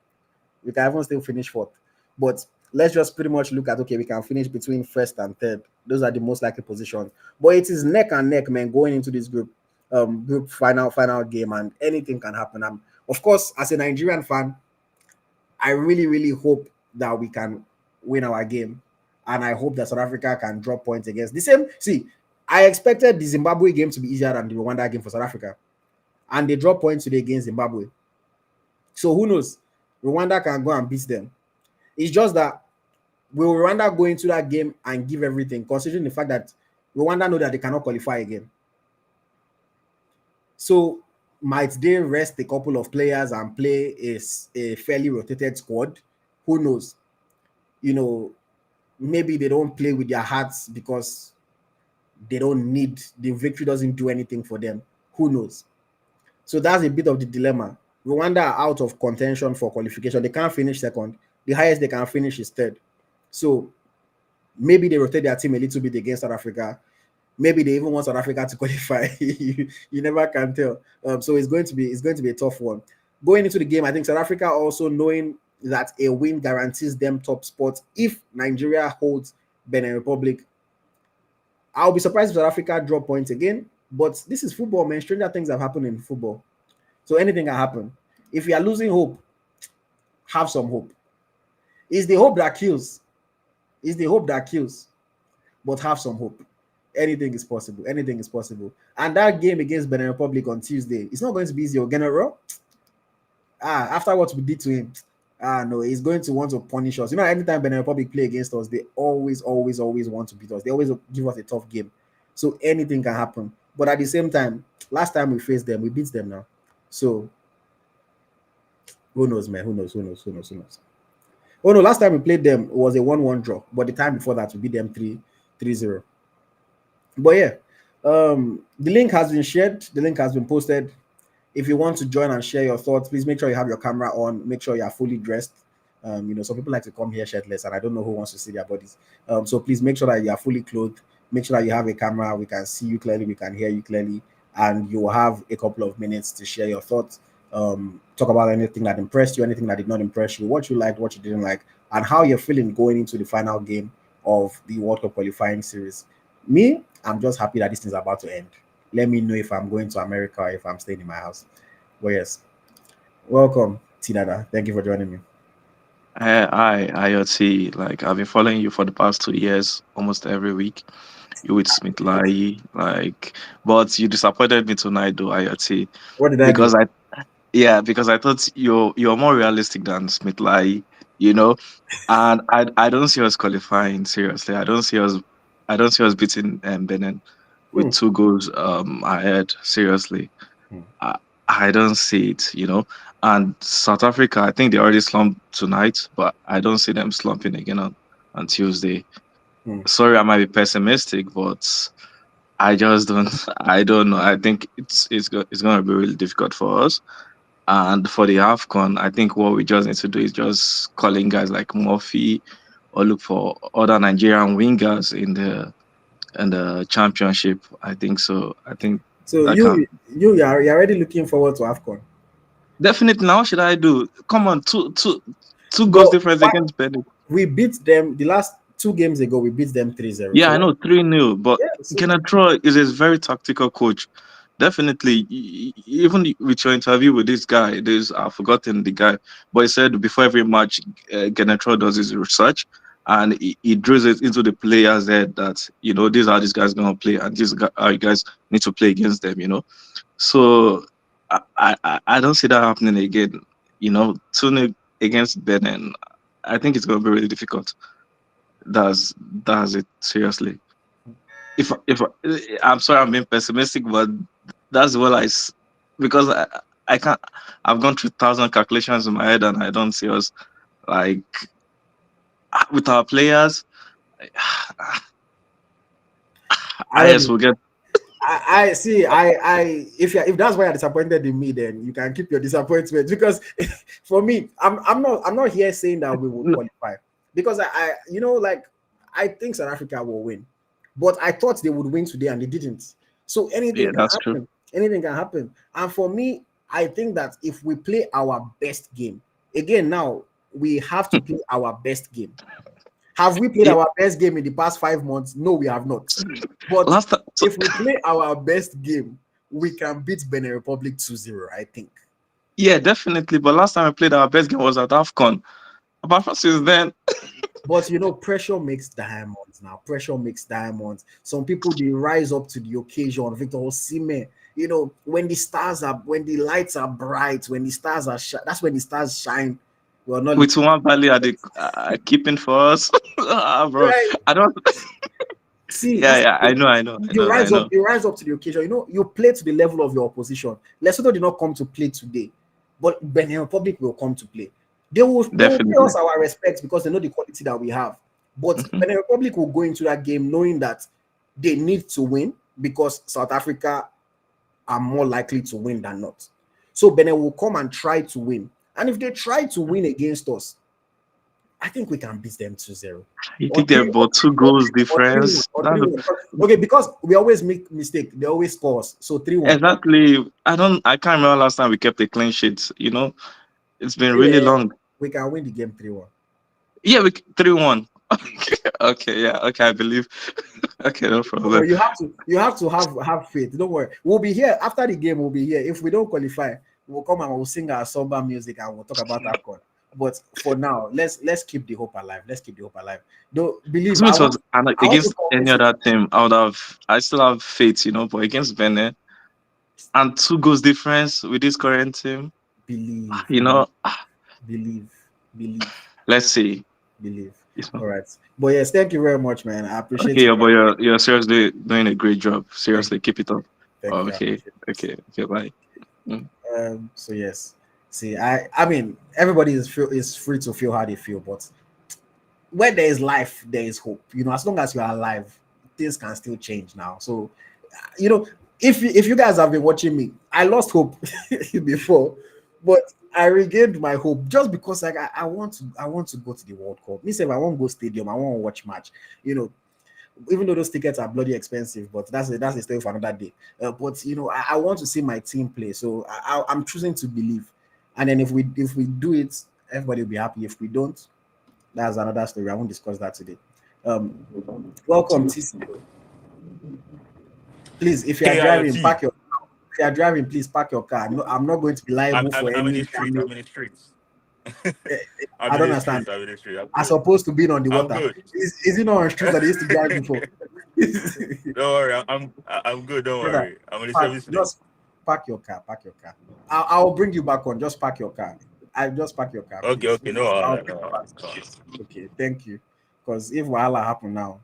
we can even still finish fourth. But let's just pretty much look at, okay, we can finish between first and third. Those are the most likely positions. But it is neck and neck, man, going into this group final game, and anything can happen. Of course, as a Nigerian fan, I really, really hope that we can win our game, and I hope that South Africa can drop points against the same. See, I expected the Zimbabwe game to be easier than the Rwanda game for South Africa, and they drop points today against Zimbabwe. So who knows? Rwanda can go and beat them. It's just that will Rwanda go into that game and give everything, considering the fact that Rwanda know that they cannot qualify again? So might they rest a couple of players and play a fairly rotated squad? Who knows? Maybe they don't play with their hearts because they don't need, the victory doesn't do anything for them. Who knows? So that's a bit of the dilemma. Rwanda are out of contention for qualification. They can't finish second. The highest they can finish is third. So maybe they rotate their team a little bit against South Africa. Maybe they even want South Africa to qualify. you never can tell. So it's going to be a tough one. Going into the game, I think South Africa also knowing that a win guarantees them top spots if Nigeria holds Benin Republic. I'll be surprised if South Africa drop points again, but this is football, man. Stranger things have happened in football. So anything can happen. If you are losing hope, have some hope. It's the hope that kills. It's the hope that kills. But have some hope. Anything is possible. Anything is possible. And that game against Benin Republic on Tuesday, it's not going to be easy. General. After what we did to him, no, he's going to want to punish us. Anytime Benin Republic play against us, they always want to beat us. They always give us a tough game. So anything can happen. But at the same time, last time we faced them, we beat them now. So who knows, man? Who knows? Oh no, last time we played them, it was a 1-1 draw. But the time before that, we beat them 3-0. But yeah, the link has been shared. The link has been posted. If you want to join and share your thoughts, please make sure you have your camera on. Make sure you are fully dressed. Some people like to come here shirtless, and I don't know who wants to see their bodies. So please make sure that you are fully clothed. Make sure that you have a camera. We can see you clearly. We can hear you clearly. And you will have a couple of minutes to share your thoughts. Talk about anything that impressed you, anything that did not impress you, what you liked, what you didn't like, and how you're feeling going into the final game of the World Cup qualifying series. Me, I'm just happy that this thing's about to end. Let me know if I'm going to America or if I'm staying in my house. But yes, welcome, T-Dada. Thank you for joining me. IoT, like I've been following you for the past 2 years, almost every week. You with Smith Lai, but you disappointed me tonight, though, IoT, What did I because do? because I thought you're more realistic than Smith Lai, and I don't see us qualifying seriously. I don't see us beating Benin with 2 goals ahead. Seriously, I don't see it. And South Africa, I think they already slumped tonight, but I don't see them slumping again on Tuesday. Sorry, I might be pessimistic, but I just don't. I don't know. I think it's going to be really difficult for us. And for the AFCON, I think what we just need to do is just call in guys like Murphy or look for other Nigerian wingers in the championship. I think so. I think So that can you're already looking forward to AFCON. definitely. Now, what should I do? Come on, two goals But difference why, against Benin. we beat them the last 2 games ago. We beat them 3-0. Yeah, So I what? know 3-0, but Yeah. So Kenatra is a very tactical coach. Definitely, even with your interview with this guy, there's I've forgotten the guy, but he said before every match, Kenatra does his research and he drills it into the players' head that these are these guys gonna play and these are you guys need to play against them. So I don't see that happening again. 2-0 against Benin, I think it's gonna be really difficult. That's that's it. Seriously. If I'm sorry, I'm being pessimistic, but that's what because I can't. I've gone through 1,000 calculations in my head, and I don't see us like with our players. I don't Yes, know. we'll get. I see. If that's why you're disappointed in me, then you can keep your disappointment because for me, I'm not here saying that we will No, qualify because like I think South Africa will win, but I thought they would win today and they didn't. So yeah, anything can that's true. happen. Anything can happen. And for me, I think that if we play our best game again, now we have to play our best game. Have we played Yeah, our best game in the past 5 months? No, we have not. But last time. So, if we play our best game, we can beat Benin Republic 2-0, I think. yeah, definitely. But last time I played our best game was at AFCON. Apart from since then, But pressure makes diamonds now. Pressure makes diamonds. Some people they rise up to the occasion. Victor Osimhen, when the lights are bright, when the stars are that's when the stars shine. We're not with looking one Valley at the keeping for us, bro. right. I don't. See, Yeah, that's yeah. the thing. I know, I know. You rise up to the occasion. You play to the level of your opposition. Lesotho did not come to play today, but Benin Republic will come to play. They will pay Definitely. us our respect because they know the quality that we have. But Hmm. Benin Republic will go into that game knowing that they need to win because South Africa are more likely to win than not. So Benin will come and try to win. And if they try to win against us, I think we can beat them 2-0. You Or think they're 3 about two goals or 3-1 difference? or 3-1. Okay, because we always make mistake. They always score us. So 3-1. Exactly. I can't remember last time we kept a clean sheet. It's been really Yeah, long. we can win the game 3-1. Yeah, we 3-1. Okay, yeah, okay, I believe. Okay, no But problem. you have to have faith. Don't worry. We'll be here after the game. We'll be here. If we don't qualify, we'll come and we'll sing our somber music and we'll talk about AFCON. But for now, let's keep the hope alive. Let's keep the hope alive. Don't believe. Assuming it was I want to against any convince you. other team, I still have faith, but against Benin and two goals difference with this current team, Believe, you believe, know, believe, believe, let's see. believe. It's All right. But yes, thank you very much, man. I okay, appreciate you. yeah, but you're seriously doing a great job. Thank Seriously, keep it up. thank you. I Okay, appreciate okay, okay, bye. Mm. So yes. See, I mean everybody is free to feel how they feel, but where there is life, there is hope. As long as you are alive, things can still change now. So, you know, if you guys have been watching me, I lost hope before, but I regained my hope just because like I want to go to the World Cup. Me say I want to go stadium, I want to watch match. You know, even though those tickets are bloody expensive, but that's a story for another day. But I want to see my team play, so I'm choosing to believe. And then if we do it, everybody will be happy. If we don't, that's another story. I won't discuss that today. Um, welcome, TC. Please, if you are driving, KIOT. park your. If you are driving, please park your car. No, I'm not going to be I'm, liable I'm, for I'm in the any street. damage. I'm in the streets. Eh, I'm I in don't the understand. streets. I'm in the street. I'm As good. opposed to being on the I'm water, good. is it not on streets that they used to drive before? Don't worry. I'm good. Don't Brother, worry. I'm in the service lane. just park your car. Park your car. I'll bring you back on. Just park your car. I just park your car, Okay. please. Okay. No, I'll Allah, bring no, you Allah. back. Okay, thank you. Because if Wahala happen now,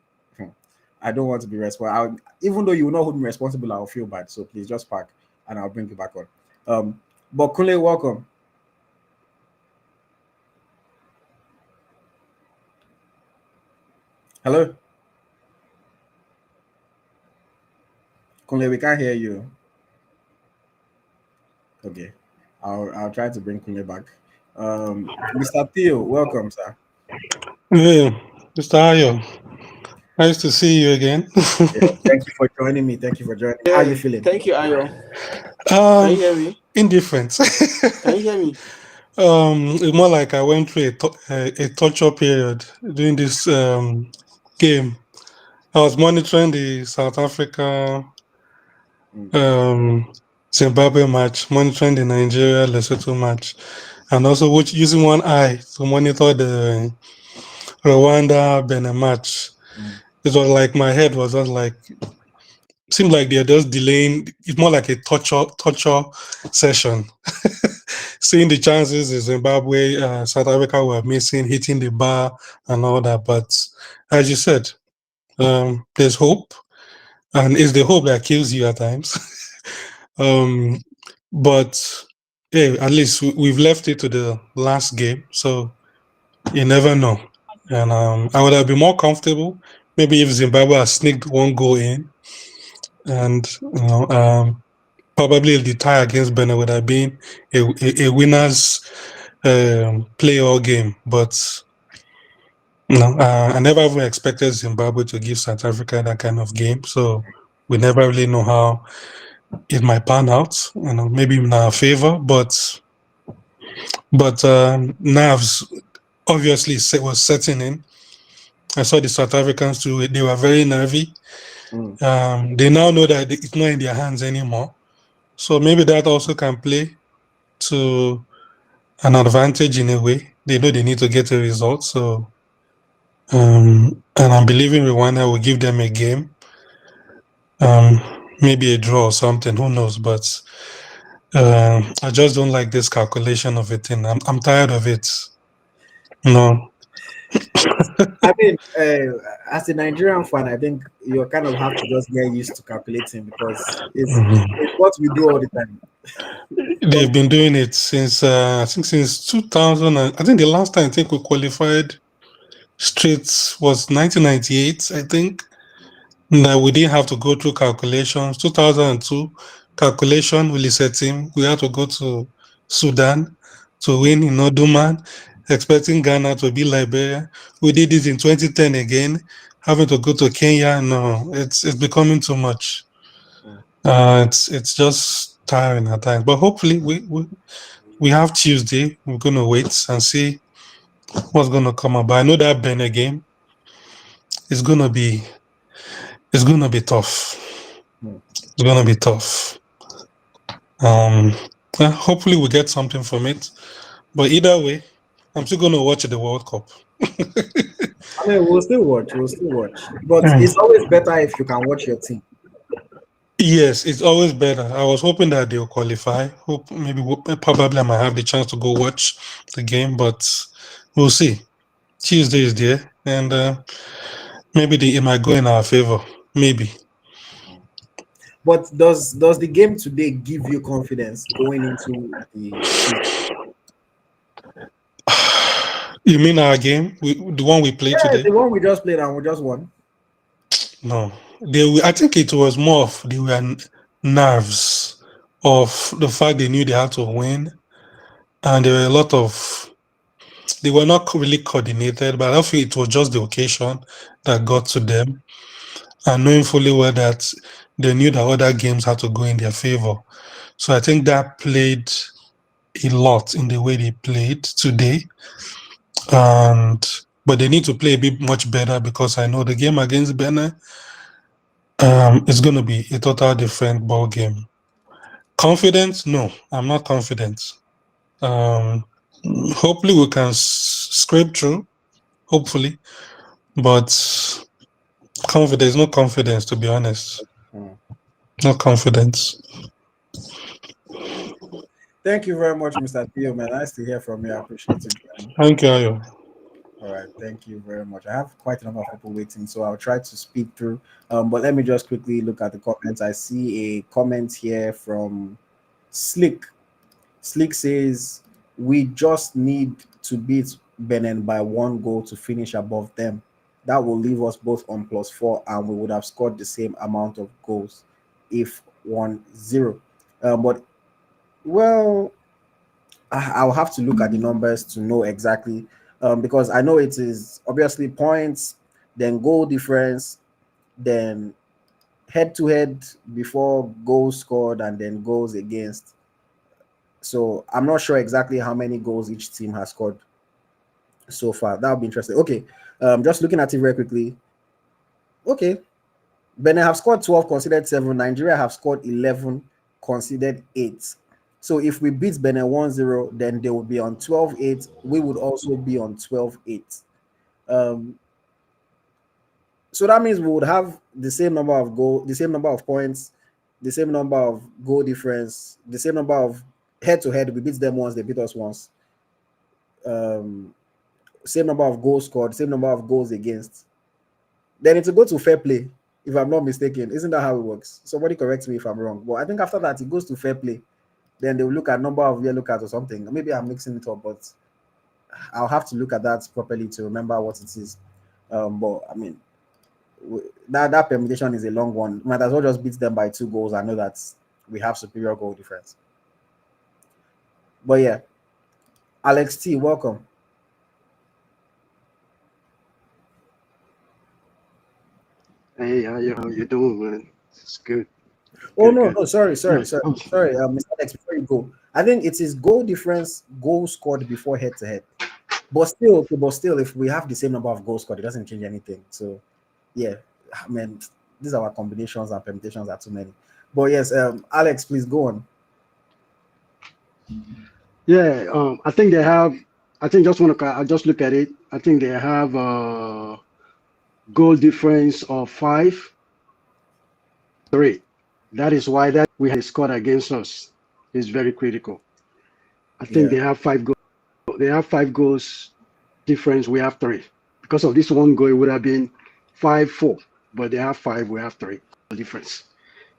I don't want to be responsible. Even though you will not hold me responsible, I'll feel bad. So please just park and I'll bring you back on. But Kunle, welcome. Hello, Kunle, we can't hear you. Okay. I'll try to bring Kunle back. Mr. Theo, welcome, sir. Hey, Mr. Ayo, nice to see you again. Yeah, thank you for joining me. Thank you for joining. How are you Yeah, feeling? thank you, Ayo. Can you um, hear me? Indifferent. Can you hear me? It's more like I went through a torture period during this game. I was monitoring the South Africa Mm, um, Zimbabwe match, monitoring the Nigeria Lesotho match, and also using one eye to monitor the Rwanda Benin match. mm, It was like my head was just like seemed like they're just delaying. It's more like a torture session. Seeing the chances in Zimbabwe, South Africa were missing, hitting the bar and all that. But as you said, there's hope, and it's the hope that kills you at times. um, but hey, at least we've left it to the last game, so you never know. And I would have been more comfortable maybe if Zimbabwe had sneaked one goal in, and probably the tie against Benin would have been a winner's play all game. But I never even expected Zimbabwe to give South Africa that kind of game. So we never really know how it might pan out. Maybe in our favor, but nerves obviously was setting in. I saw the South Africans too; they were very nervy. mm. They now know that it's not in their hands anymore. So maybe that also can play to an advantage in a way. They know they need to get a result. So, and I'm believing Rwanda will give them a game, um, maybe a draw or something. Who knows? But I just don't like this calculation of it. And I'm tired of it. No. I mean, as a Nigerian fan, I think you kind of have to just get used to calculating because it's what we do all the time. They've been doing it since I think since 2000. I think the last time I think we qualified straight was 1998. I think. That we didn't have to go through calculations. 2002 calculation with the team. We had to go to Sudan to win in Oduman, expecting Ghana to be Liberia. We did it in 2010 again, having to go to Kenya. No, it's becoming too much. Mm. It's just tiring at times. But hopefully we have Tuesday. We're gonna wait and see what's gonna come up. But I know that Benin game is gonna be tough. Mm. It's gonna be tough. Um, hopefully we get something from it. But either way, I'm still gonna watch the World Cup. I mean, we'll still watch. We'll still watch. But Mm. it's always better if you can watch your team. Yes, it's always better. I was hoping that they'll qualify. Hope maybe probably I might have the chance to go watch the game, but we'll see. Tuesday is there, and maybe it might go in our favor. Maybe. But does the game today give you confidence going into the Tuesday? You mean our game, the one we played Yeah, today? the one we just played and we just won. No, I think it was more of they were nerves of the fact they knew they had to win, and there were a lot of they were not really coordinated. But I don't feel it was just the occasion that got to them, and knowing fully well that they knew that other games had to go in their favor. So I think that played a lot in the way they played today, and but they need to play a bit much better because I know the game against Benin is going to be a total different ball game. Confident? No, I'm not confident. Um, hopefully we can scrape through. Hopefully, but confidence, no confidence. To be honest, Mm. no confidence. Thank you very much, Mr. Theo, man. Nice to hear from you. I appreciate you joining. Thank you, Ayo. All right, thank you very much. I have quite a number of people waiting, so I'll try to speed through. But let me just quickly look at the comments. I see a comment here from Slick. Slick says, "We just need to beat Benin by one goal to finish above them. That will leave us both on +4, and we would have scored the same amount of goals if 1-0." But well, I'll have to look at the numbers to know exactly, because I know it is obviously points, then goal difference, then head to head before goals scored, and then goals against. So I'm not sure exactly how many goals each team has scored so far. That'll be interesting. Okay, just looking at it very quickly. Okay, Benin have scored 12, conceded 7. Nigeria have scored 11, conceded 8. So if we beat Benin 1-0, then they will be on 12-8. We would also be on 12-8. So that means we would have the same number of goal, the same number of points, the same number of goal difference, the same number of head-to-head. We beat them once, they beat us once. Same number of goals scored, same number of goals against. Then it will go to fair play, if I'm not mistaken. Isn't that how it works? Somebody correct me if I'm wrong. But I think after that, it goes to fair play. Then they will look at number of yellow cards or something. Maybe I'm mixing it up, but I'll have to look at that properly to remember what it is. But I mean, that permutation is a long one. Might as well just beat them by 2 goals. I know that we have superior goal difference. But yeah, Alex T, welcome. Hey, how you doing, man? It's good. Oh Good, no, good. no, sorry, Yeah. Mr. Alex, before you go, I think it is goal difference, goal scored before head to head. But still, if we have the same number of goals scored, it doesn't change anything. So, yeah, I mean, these are our combinations and permutations are too many. But yes, Alex, please go on. Yeah, I think they have. I think I just look at it. I think they have goal difference of 5-3. That is why that we had scored against us is very critical. I think Yeah. they have 5 goals. They have 5 goals difference. We have 3. Because of this one goal, it would have been 5-4. But they have 5. We have 3 difference.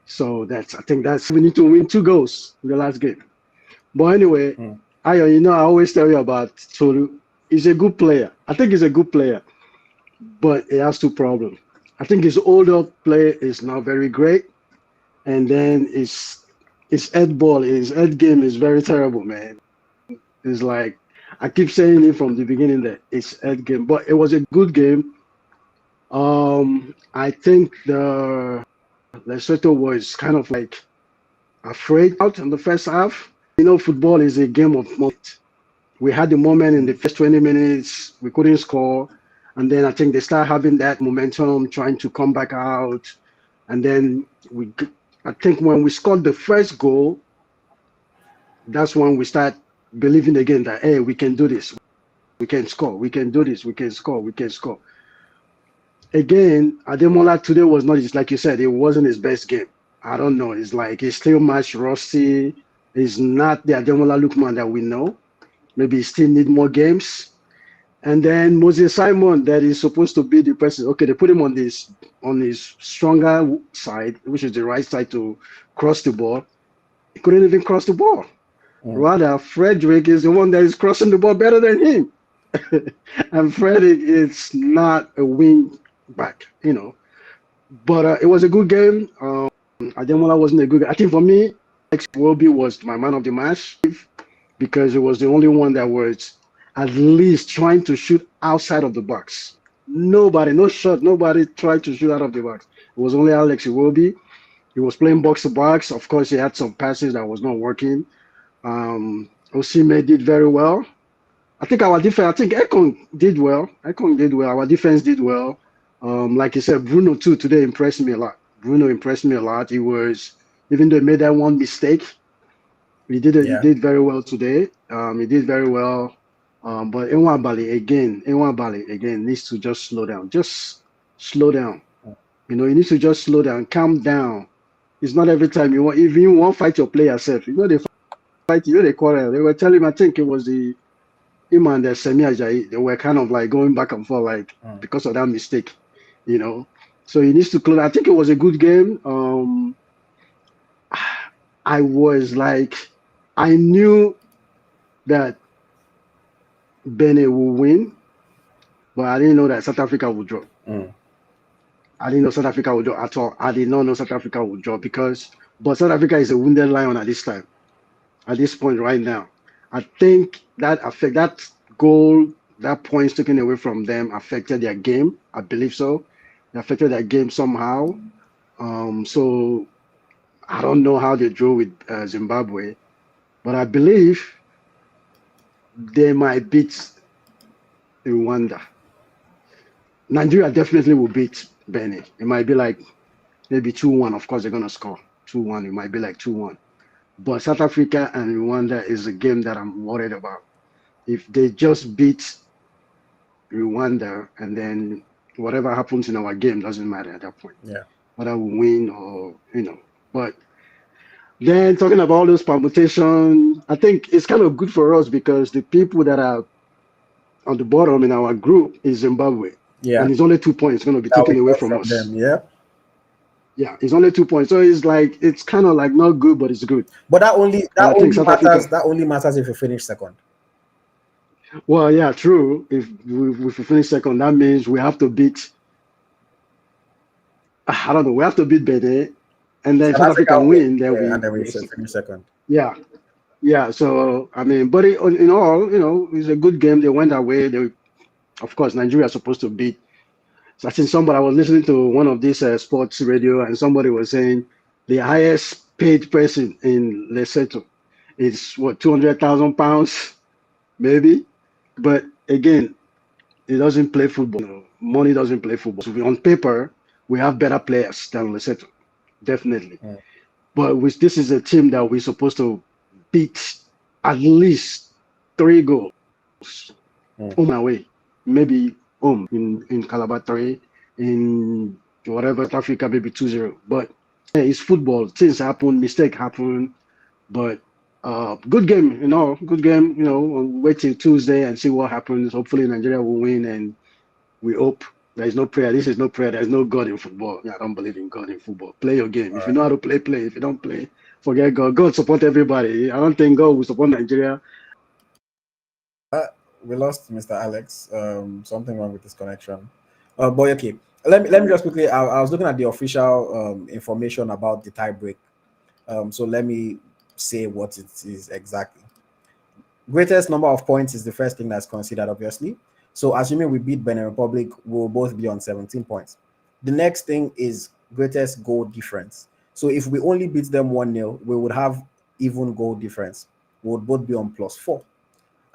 So I think that's we need to win 2 goals in the last game. But anyway, I always tell you about Tolu. He's a good player. I think he's a good player, but he has 2 problems. I think his older play is not very great, and then his head game is very terrible, man. It's like I keep saying it from the beginning that it's head game, but it was a good game. I think the Lesotho was kind of like afraid out in the first half. Football is a game of moment. We had the moment in the first 20 minutes, we couldn't score. And then I think they start having that momentum, trying to come back out. And then I think when we scored the first goal, that's when we start believing again that, hey, we can do this. We can score. We can do this. We can score. We can score. Again, Ademola today was not, like you said, it wasn't his best game. I don't know. It's like he's still much rusty. He's not the Ademola Lookman that we know. Maybe he still need more games. And then Moses Simon, that is supposed to be the person. Okay, they put him on his stronger side, which is the right side to cross the ball. He couldn't even cross the ball. Rather, Frederick is the one that is crossing the ball better than him. And Frederick is not a wing back, But it was a good game. Ademola wasn't a good game. I think for me, Alex Iwobi was my man of the match because it was the only one that was at least trying to shoot outside of the box. Nobody tried to shoot out of the box. It was only Alex Iwobi. He was playing box to box. Of course, he had some passes that was not working. Osimhen did very well. I think Ekong did well. Our defense did well. Like you said, Bruno too today impressed me a lot. He was, even though he made that one mistake, he did very well today. He did very well. But Enwabali again needs to just slow down. Just slow down. He needs to just slow down, calm down. It's not every time if you want to fight your player yourself, they fight, they quarrel. They were telling him, I think it was him and the Semi Ajayi, they were kind of like going back and forth, because of that mistake, So he needs to close. I think it was a good game. I was like, I knew that Benin will win, but I didn't know that South Africa would draw. I didn't know South Africa would draw at all. I did not know South Africa would draw but South Africa is a wounded lion at this time, at this point right now. I think that goal, that points taken away from them affected their game. I believe so. It affected their game somehow. So I don't know how they drew with Zimbabwe, but I believe they might beat Rwanda. Nigeria definitely will beat Benin. It might be like maybe 2-1. Of course, they're gonna score 2-1. It might be like 2-1. But South Africa and Rwanda is a game that I'm worried about. If they just beat Rwanda and then whatever happens in our game doesn't matter at that point. Yeah. Whether we win or But then talking about all those permutations, I think it's kind of good for us because the people that are on the bottom in our group is Zimbabwe. Yeah. And it's only 2 points going to be That taken we away got from us. them, yeah. Yeah, it's only 2 points. So it's kind of like not good, but it's good. But that only South matters. Africa- That only matters if you finish second. Well, yeah, true. If we finish second, that means we have to beat. I don't know. We have to beat Benin, and then if South Africa win, then and then we finish second. Yeah, yeah. So I mean, but in all, it's a good game. They went away. Of course, Nigeria is supposed to beat. So I think I was listening to one of these sports radio, and somebody was saying the highest paid person in Lesotho is what, £200,000, maybe. But again, it doesn't play football. Money doesn't play football. So on paper, we have better players than Lesotho, definitely. Yeah. But this is a team that we're supposed to beat at least 3 goals home and away. Maybe home in Calabar 3, in whatever South Africa, maybe 2-0. But yeah, it's football. Things happen, mistake happen. But good game, good game. We'll wait till Tuesday and see what happens. Hopefully Nigeria will win, and we hope. There is no prayer. This is no prayer. There is no God in football. I don't believe in God in football. Play your game. If you know how to play, play. If you don't play, forget God. God support everybody. I don't think God will support Nigeria. We lost Mr. Alex. Something wrong with his connection. But okay, let me just quickly. I was looking at the official information about the tie break. So let me say what it is exactly. Greatest number of points is the first thing that's considered, obviously. So assuming we beat Benin Republic, we'll both be on 17 points. The next thing is greatest goal difference. So if we only beat them 1-0, we would have even goal difference. We would both be on +4.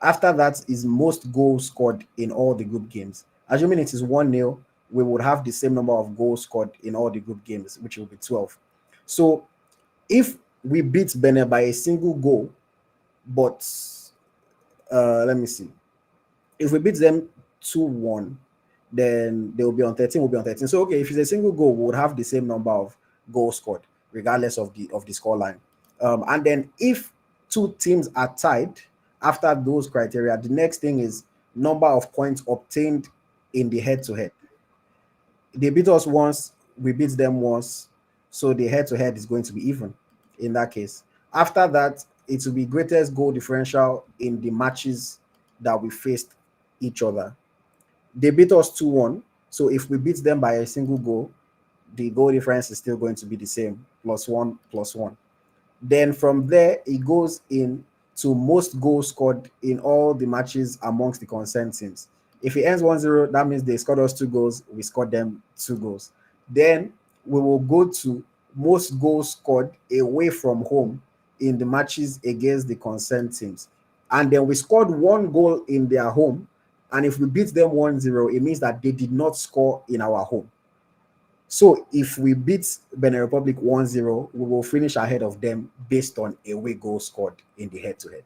After that is most goals scored in all the group games. Assuming it is 1-0, we would have the same number of goals scored in all the group games, which will be 12. So if we beat Benin by a single goal, but let me see. If we beat them 2-1, then they will be on 13, we'll be on 13. So okay, if it's a single goal, we would have the same number of goals scored, regardless of the scoreline. And then if 2 teams are tied after those criteria, the next thing is number of points obtained in the head-to-head. They beat us once, we beat them once, so the head-to-head is going to be even in that case. After that, it will be greatest goal differential in the matches that we faced each other. They beat us 2-1, so if we beat them by a single goal, the goal difference is still going to be the same, +1. Then from there, it goes in to most goals scored in all the matches amongst the concerned teams. If it ends 1-0, that means they scored us 2 goals, we scored them 2 goals. Then we will go to most goals scored away from home in the matches against the concerned teams. And then we scored 1 goal in their home. And if we beat them 1-0, it means that they did not score in our home. So if we beat Benin Republic 1-0, we will finish ahead of them based on away goal scored in the head-to-head.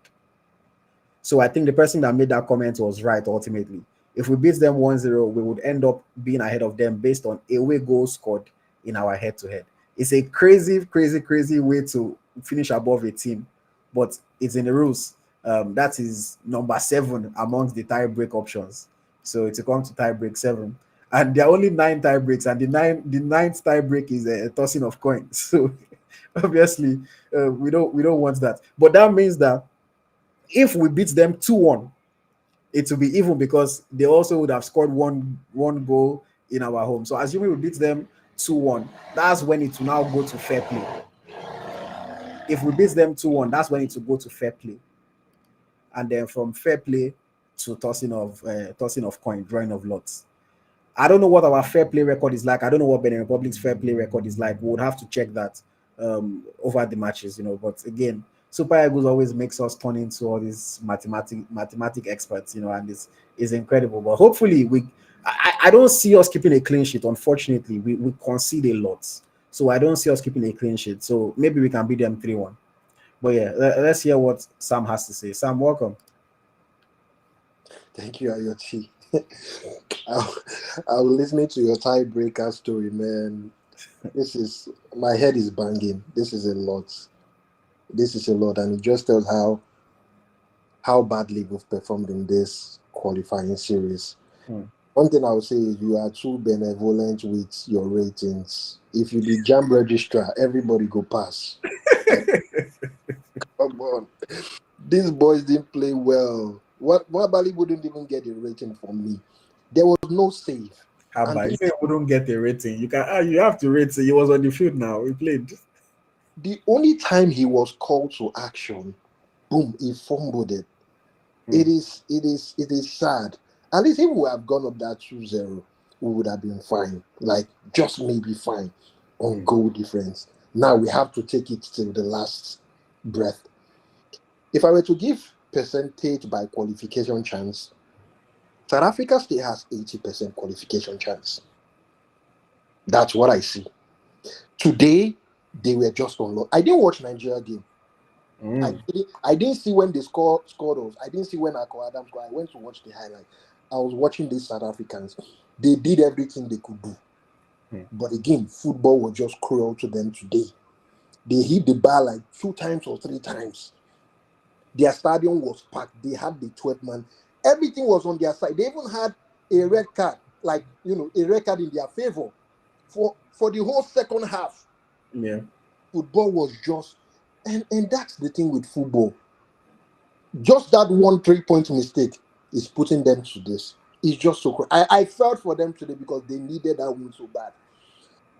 So I think the person that made that comment was right ultimately. If we beat them 1-0, we would end up being ahead of them based on away goals scored in our head-to-head. It's a crazy way to finish above a team, but it's in the rules. That is number 7 amongst the tie-break options. So to come to tie-break 7. And there are only 9 tie breaks, and the ninth tie break is a tossing of coins. So obviously, we don't want that. But that means that if we beat them 2-1, it will be even because they also would have scored one goal in our home. So assuming we beat them 2-1, that's when it will now go to fair play. If we beat them 2-1, that's when it will go to fair play. and then from fair play to tossing of coin, drawing of lots. I don't know what our fair play record is like. I don't know what Benin Republic's fair play record is like. We would have to check that over the matches, But again, Super Eagles always makes us turn into all these mathematic experts, and it's incredible. But hopefully, I don't see us keeping a clean sheet. Unfortunately, we concede a lot, so I don't see us keeping a clean sheet. So maybe we can beat them 3-1. But yeah, let's hear what Sam has to say. Sam, welcome. Thank you, Ayoti. I was listening to your tiebreaker story, man. My head is banging. This is a lot. And it just tells how badly we've performed in this qualifying series. One thing I would say is you are too benevolent with your ratings. If you be jam registrar, everybody go pass. Come on. These boys didn't play well. What Bali wouldn't even get a rating from me. There was no save. You say we don't get a rating. You have to rate. He was on the field now. He played. The only time he was called to action, boom, he fumbled it. It is sad. At least if we have gone up that 2-0, we would have been fine. Like just maybe fine on goal difference. Now we have to take it till the last breath. If I were to give percentage by qualification chance, South Africa still has 80% qualification chance. That's what I see. Today, they were just on low. I didn't watch Nigeria game. I didn't see when they scored us. I didn't see when Akko Adams scored. I went to watch the highlight. I was watching these South Africans. They did everything they could do. But again, football was just cruel to them today. They hit the bar like 2 times or 3 times. Their stadium was packed. They had the 12 man. Everything was on their side. They even had a red card, a red card in their favor for the whole second half. Yeah. Football was just, and that's the thing with football. Just that 1 3-point mistake is putting them to this. It's just so cool. I felt for them today because they needed that win so bad.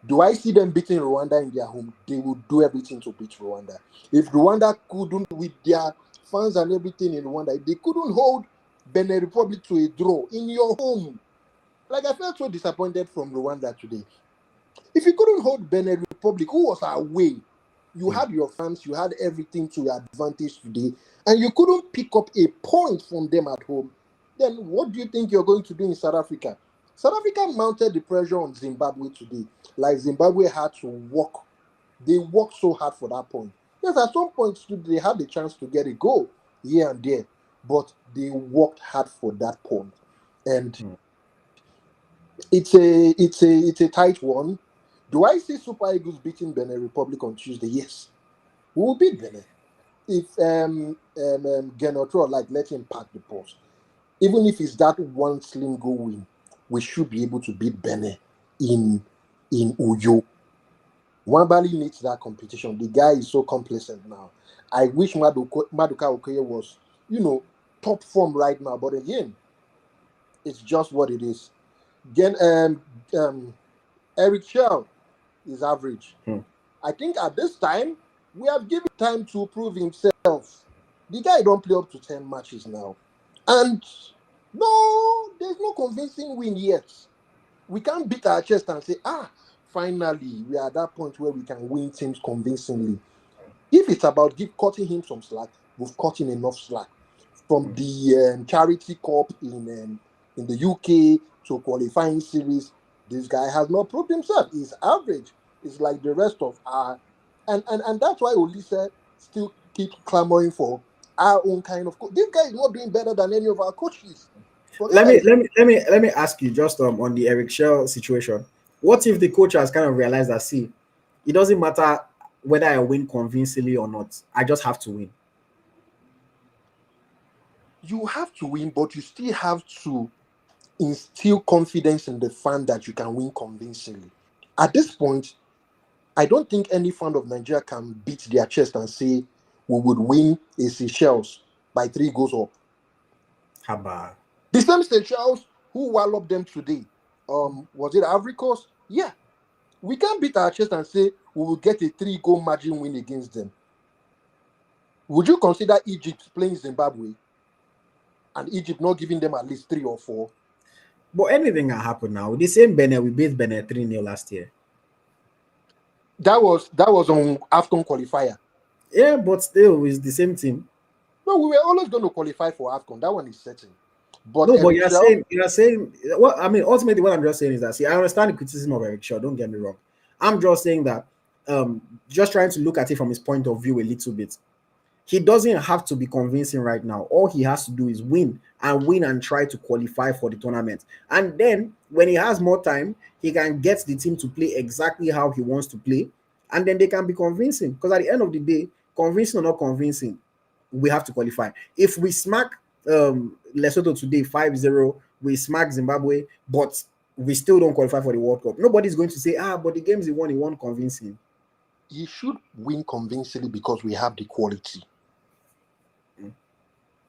Do I see them beating Rwanda in their home? They will do everything to beat Rwanda. If Rwanda couldn't, with their fans and everything in Rwanda, if they couldn't hold Benin Republic to a draw in your home, like I felt so disappointed from Rwanda today. If you couldn't hold Benin Republic, who was away, you had your fans, you had everything to your advantage today, and you couldn't pick up a point from them at home, then what do you think you're going to do in South Africa? South Africa mounted the pressure on Zimbabwe today. Like Zimbabwe had to work. They worked so hard for that point. Yes, at some point they had the chance to get a goal here and there, but they worked hard for that point. And it's a tight one. Do I see Super Eagles beating Benin Republic on Tuesday? Yes. We will beat Benin. If Genotro let him pack the post. Even if it's that one slim goal win, we should be able to beat Benin in Uyo. Wambali needs that competition. The guy is so complacent now. I wish Maduka Okoye was, top form right now. But again, it's just what it is. Again, Eric Shell is average. I think at this time, we have given time to prove himself. The guy don't play up to 10 matches now. And no, there's no convincing win yet. We can't beat our chest and say, finally, we are at that point where we can win teams convincingly. If it's about cutting him some slack, we've cut him enough slack. From the Charity Cup in the UK to qualifying series, this guy has not proved himself. He's average. It's like the rest of our... And that's why Olise still keeps clamoring for our own kind of coach. This guy is not doing better than any of our coaches. Let me ask you just on the Eric Shell situation. What if the coach has kind of realized that it doesn't matter whether I win convincingly or not, I just have to win? You have to win, but you still have to instill confidence in the fan that you can win convincingly. At this point, I don't think any fan of Nigeria can beat their chest and say we would win a Seychelles by 3 goals up. Haba. The same Seychelles who walloped them today. Was it Ivory Coast? Yeah. We can't beat our chest and say we will get a 3-goal margin win against them. Would you consider Egypt playing Zimbabwe? and Egypt not giving them at least 3 or 4. But anything can happen now. The same Benin, we beat Benin 3-0 last year. That was on AFCON qualifier. Yeah, but still, it's the same team. No, we were always going to qualify for AFCON. That one is certain. But no, but you're saying. Well, I mean, ultimately, what I'm just saying is that, see, I understand the criticism of Eric Shaw. Don't get me wrong. I'm just saying that, just trying to look at it from his point of view a little bit. He doesn't have to be convincing right now. All he has to do is win and try to qualify for the tournament. And then when he has more time, he can get the team to play exactly how he wants to play. And then they can be convincing. Because at the end of the day, convincing or not convincing, we have to qualify. If we smack Lesotho today 5-0, we smack Zimbabwe, but we still don't qualify for the World Cup, nobody's going to say, but the games he won convincing. He should win convincingly because we have the quality.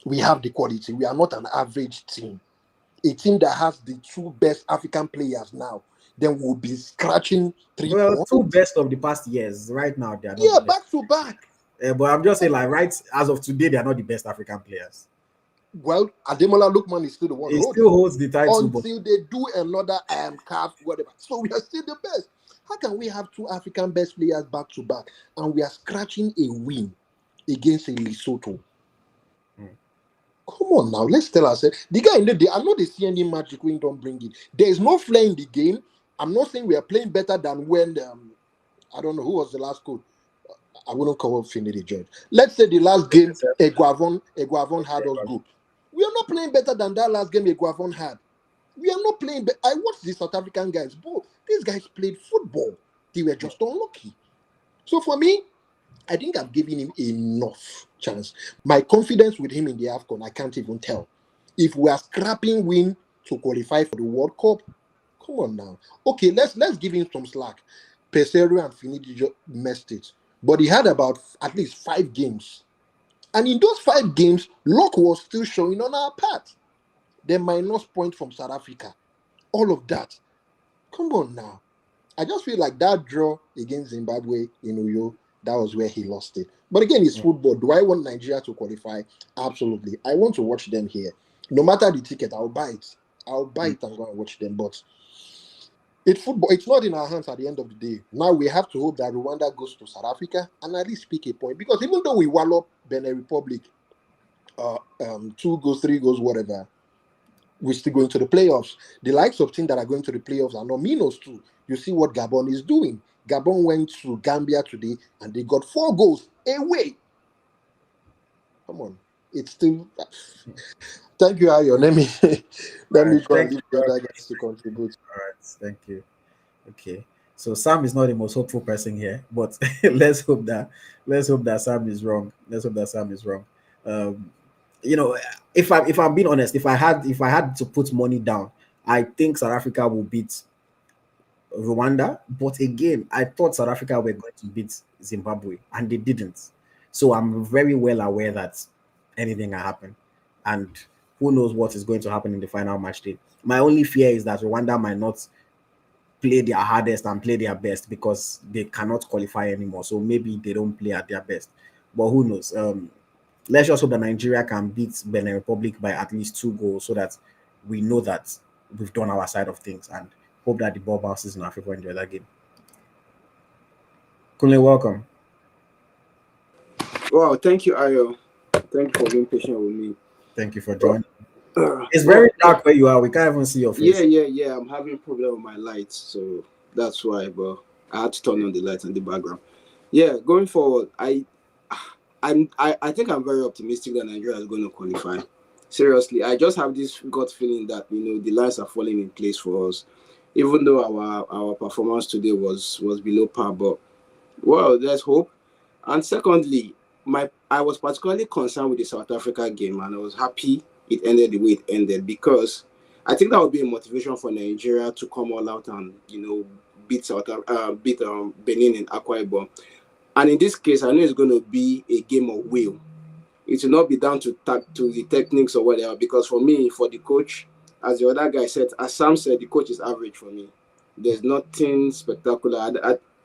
We have the quality. We are not an average team. A team that has the 2 best African players now, then we'll be scratching 3 points. 2 best of the past years. Right now, they are not the back to back. But I'm just saying, like, right as of today, they are not the best African players. Well, Ademola Lookman is still the one. He still holds the title until they do another calf, whatever. So we are still the best. How can we have 2 African best players back to back and we are scratching a win against a Lesotho? Come on now, let's tell ourselves. The guy in the day, I know they see any magic when don't bring it. There is no flair in the game. I'm not saying we are playing better than when I don't know who was the last coach. I wouldn't call Finidi George. Let's say the last game Eguavon had us go. We are not playing better than that last game Eguavon had. We are not playing. I watched the South African guys. Both these guys played football. They were just unlucky. So for me, I think I've given him enough chance. My confidence with him in the AFCON, I can't even tell. If we are scrapping win to qualify for the World Cup, come on now. Okay, let's give him some slack. Peseiro and Finidi messed it. But he had about at least 5 games. And in those 5 games, luck was still showing on our part. The minus point from South Africa. All of that. Come on now. I just feel like that draw against Zimbabwe in Uyo, that was where he lost it. But again, it's football. Do I want Nigeria to qualify? Absolutely. I want to watch them here. No matter the ticket, I'll buy it. I'll buy it and go and watch them. But it's football. It's not in our hands at the end of the day. Now we have to hope that Rwanda goes to South Africa and at least pick a point. Because even though we wallop Benin Republic, 2 goals, 3 goals, whatever, we're still going to the playoffs. The likes of teams that are going to the playoffs are not minnows too. You see what Gabon is doing. Gabon went to Gambia today and they got 4 goals away. Come on. It's still... Thank you, Ayo. Let me try and give the other guys to contribute. All right, thank you. Okay. So Sam is not the most hopeful person here, but let's hope that Sam is wrong. Let's hope that Sam is wrong. If I'm being honest, if I had to put money down, I think South Africa will beat Rwanda. But again, I thought South Africa were going to beat Zimbabwe, and they didn't. So I'm very well aware that anything can happen, and who knows what is going to happen in the final match day. My only fear is that Rwanda might not play their hardest and play their best because they cannot qualify anymore. So maybe they don't play at their best. But who knows? Let's just hope that Nigeria can beat Benin Republic by at least 2 goals so that we know that we've done our side of things, and hope that the ball bounces in Africa enjoy that game. Kunle, welcome. Wow, thank you, Ayo. Thank you for being patient with me. Thank you for joining. It's very dark where you are. We can't even see your face. Yeah. I'm having a problem with my lights, so that's why. But I had to turn on the lights in the background. Yeah, going forward, I think I'm very optimistic that Nigeria is going to qualify. Seriously, I just have this gut feeling that the lines are falling in place for us, even though our performance today was below par. But well, there's hope. And secondly, I was particularly concerned with the South Africa game, and I was happy it ended the way it ended, because I think that would be a motivation for Nigeria to come all out and beat Benin in Akwa Ibom. And in this case, I know it's going to be a game of will. It will not be down to the techniques or whatever, because for me, for the coach, as the other guy said, as Sam said, the coach is average for me. There's nothing spectacular.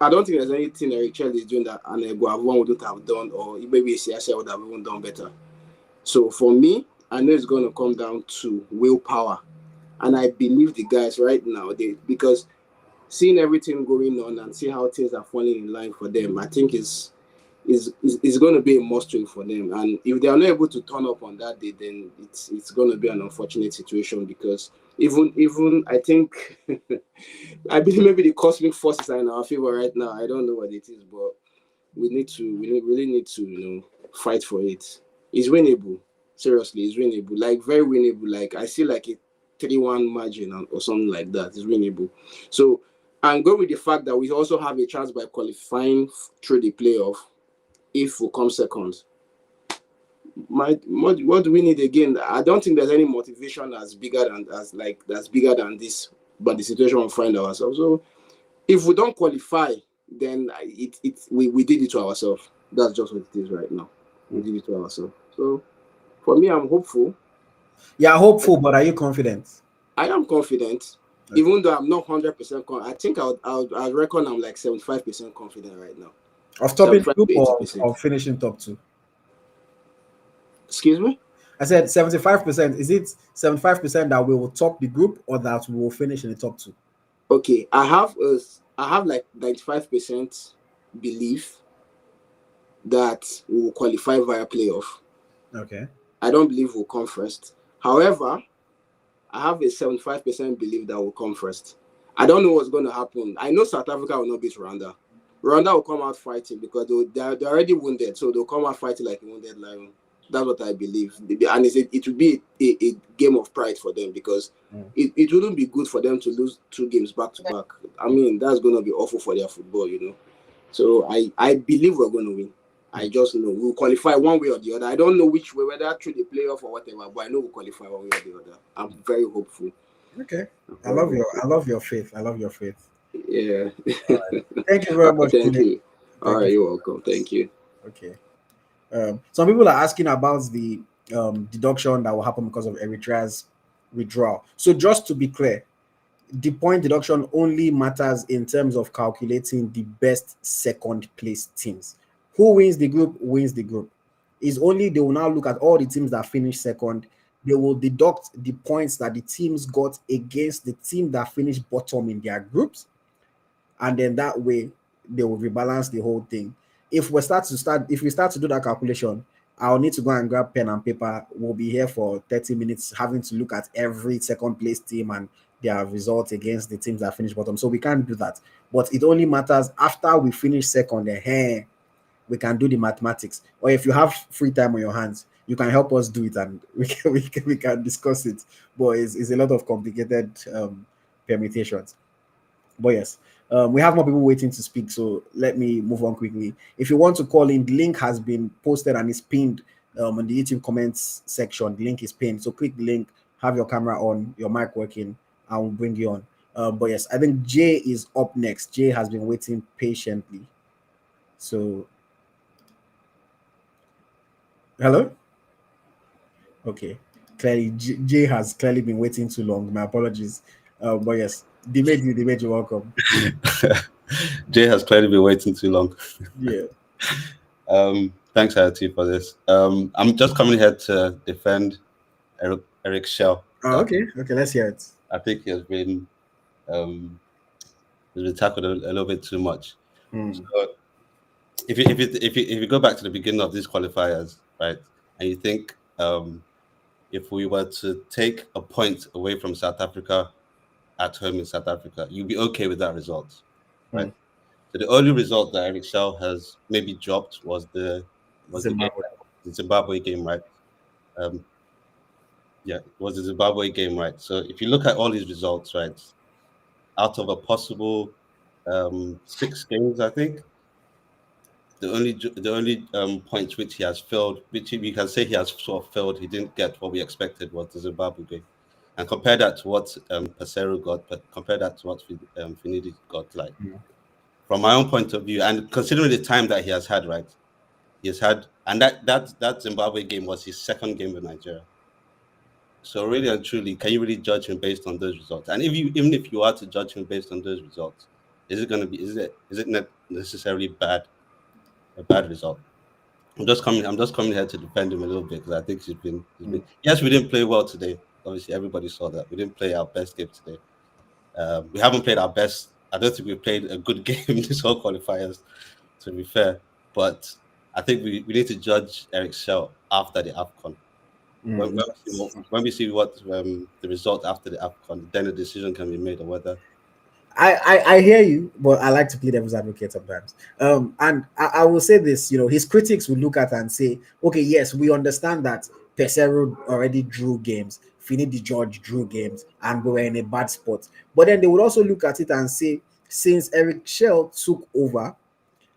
I don't think there's anything that Richard is doing that an Eguavon wouldn't have done, or maybe CSI would have even done better. So for me, I know it's going to come down to willpower. And I believe the guys right now, because seeing everything going on and see how things are falling in line for them, I think is going to be a must-win for them. And if they are not able to turn up on that day, then it's going to be an unfortunate situation, because even I think I believe maybe the cosmic forces are in our favor right now. I don't know what it is, but we really need to fight for it. It's winnable. Seriously, it's winnable. Like very winnable. Like I see like a 3-1 margin or something like that. It's winnable. So and go with the fact that we also have a chance by qualifying through the playoff if we come second. What do we need again? I don't think there's any motivation that's bigger than this, but the situation we find ourselves. So if we don't qualify, then we did it to ourselves. That's just what it is right now. We did it to ourselves. So for me, I'm hopeful. Yeah, hopeful, but are you confident? I am confident, okay. Even though I'm not 100% confident. I think I'll reckon I'm like 75% confident right now. Of topping the group or of finishing top 2? Excuse me? I said 75%. Is it 75% that we will top the group or that we will finish in the top 2? Okay, I have like 95% belief that we will qualify via playoff. Okay. I don't believe we'll come first. However, I have a 75% belief that we'll come first. I don't know what's going to happen. I know South Africa will not beat Rwanda. Rwanda will come out fighting because they're already wounded, so they'll come out fighting like a wounded lion. That's what I believe. And it would be a game of pride for them, because it wouldn't be good for them to lose 2 games back to back. I mean, that's going to be awful for their football, So I believe we're going to win. I just know we'll qualify one way or the other. I don't know which way, whether through the playoff or whatever, but I know we'll qualify one way or the other. I'm very hopeful. Okay. I love your faith. I love your faith. Yeah. Right. Thank you very much. Thank you. All right, you're welcome. Thank you. Okay. Some people are asking about the deduction that will happen because of Eritrea's withdrawal. So just to be clear, the point deduction only matters in terms of calculating the best second place teams. Who wins the group wins the group. Is only they will now look at all the teams that finished second. They will deduct the points that the teams got against the team that finished bottom in their groups, and then that way they will rebalance the whole thing. If we start to do that calculation, I'll need to go and grab pen and paper. We'll be here for 30 minutes having to look at every second place team and their results against the teams that finish bottom. So we can't do that. But it only matters after we finish second, we can do the mathematics. Or if you have free time on your hands, you can help us do it and we can discuss it. But it's a lot of complicated permutations. But yes, we have more people waiting to speak, so let me move on quickly. If you want to call in, the link has been posted and is pinned on the YouTube comments section. The link is pinned, so click the link, have your camera on, your mic working, and we'll bring you on. But yes, I think Jay is up next. Jay has been waiting patiently. So, hello? Okay. Clearly, Jay has clearly been waiting too long. My apologies. But yes, Dimeji, welcome. Jay has clearly been waiting too long. Yeah. Thanks, Hayati, for this. I'm just coming here to defend Eric Shell. Oh, okay, let's hear it. I think he has been tackled a little bit too much. So if you go back to the beginning of these qualifiers, right, and you think if we were to take a point away from South Africa at home in South Africa, you'd be okay with that result, right? So the only result that Eric Shell has maybe dropped was the Zimbabwe game, right? It was the Zimbabwe game, right? So if you look at all his results, right, out of a possible 6 games, I think the only points which he has failed, which we can say he has sort of failed, he didn't get what we expected, was the Zimbabwe game. And compare that to what Pesero got, but compare that to what Finidi got. Like, from my own point of view, and considering the time that he has had, right, and that Zimbabwe game was his 2nd game with Nigeria. So really and truly, can you really judge him based on those results? And even if you are to judge him based on those results, is it not necessarily a bad result? I'm just coming here to defend him a little bit because I think he's been. Yes, we didn't play well today. Obviously, everybody saw that we didn't play our best game today. We haven't played our best. I don't think we played a good game this whole qualifiers, to be fair. But I think we need to judge Eric Shell after the AFCON. When we see what the result after the AFCON, then a decision can be made on whether. I hear you, but I like to play devil's advocate sometimes. And I will say this, his critics will look at and say, okay, yes, we understand that Pesero already drew games, Finidi George drew games, and we were in a bad spot. But then they would also look at it and say, since Eric Shell took over,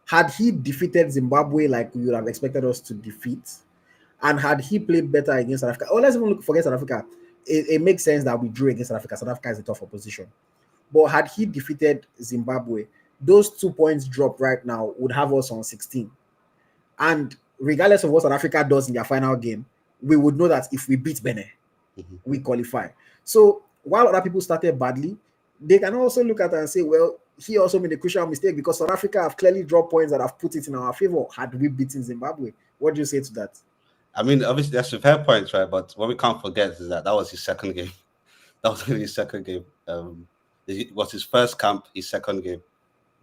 had he defeated Zimbabwe like we would have expected us to defeat, and had he played better against South Africa, or let's even forget South Africa, it makes sense that we drew against South Africa. South Africa is a tough opposition. But had he defeated Zimbabwe, those 2 points drop right now would have us on 16. And regardless of what South Africa does in their final game, we would know that if we beat Benin, we qualify. So while other people started badly, they can also look at it and say, well, he also made a crucial mistake because South Africa have clearly dropped points that have put it in our favor had we beaten Zimbabwe. What do you say to that? I mean, obviously, that's a fair point, right? But what we can't forget is that was his second game. That was really his second game. It was his first camp, his second game,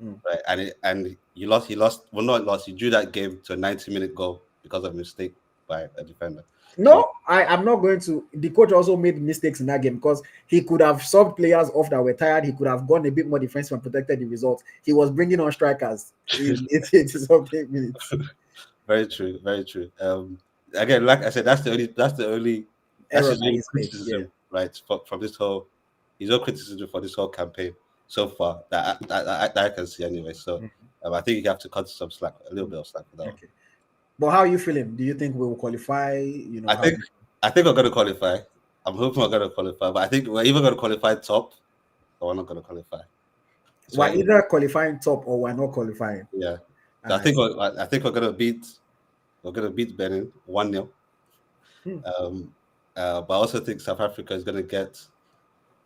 right? And he lost. Well, not lost. He drew that game to a 90-minute goal because of a mistake by a defender. No, I'm not going to. The coach also made mistakes in that game because he could have subbed players off that were tired. He could have gone a bit more defensive and protected the result. He was bringing on strikers in 80 minutes. Very true. Very true. Again, like I said, that's his only criticism, right? From this whole, his own criticism for this whole campaign so far that I can see anyway. So I think you have to cut some slack, a little bit of slack for that. Okay. But how are you feeling? Do you think we will qualify? I think we're going to qualify. I'm hoping we're going to qualify, but I think we're either going to qualify top or we're not going to qualify. So we're either qualifying top or we're not qualifying. Yeah, so I think we're going to beat. We're going to beat Benin 1-0. But I also think South Africa is going to get.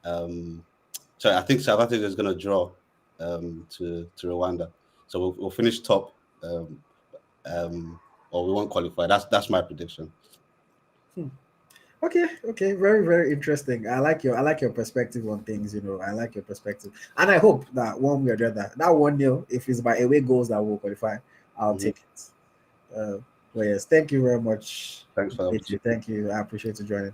I think South Africa is going to draw to Rwanda. So we'll finish top, or we won't qualify. That's my prediction. Okay, very, very interesting. I like your perspective on things. I like your perspective, and I hope that one way or the other, that 1-0, if it's by away goals that will qualify, I'll take it. Well, yes, thank you very much. Thanks for that. Thank you. I appreciate you joining.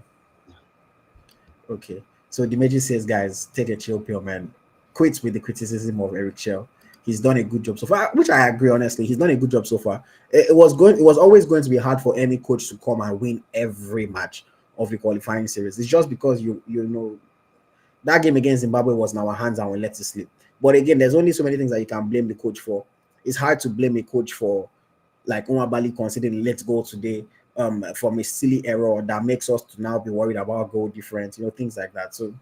Okay. So Dimeji says, guys, take a chill pill, man. Quit with the criticism of Eric Shell. He's done a good job so far, which I agree, honestly. He's done a good job so far. It was always going to be hard for any coach to come and win every match of the qualifying series. It's just because you know that game against Zimbabwe was in our hands and we let it slip. But again, there's only so many things that you can blame the coach for. It's hard to blame a coach for, like Omar Bali considered let's go today from a silly error that makes us to now be worried about goal difference, things like that. So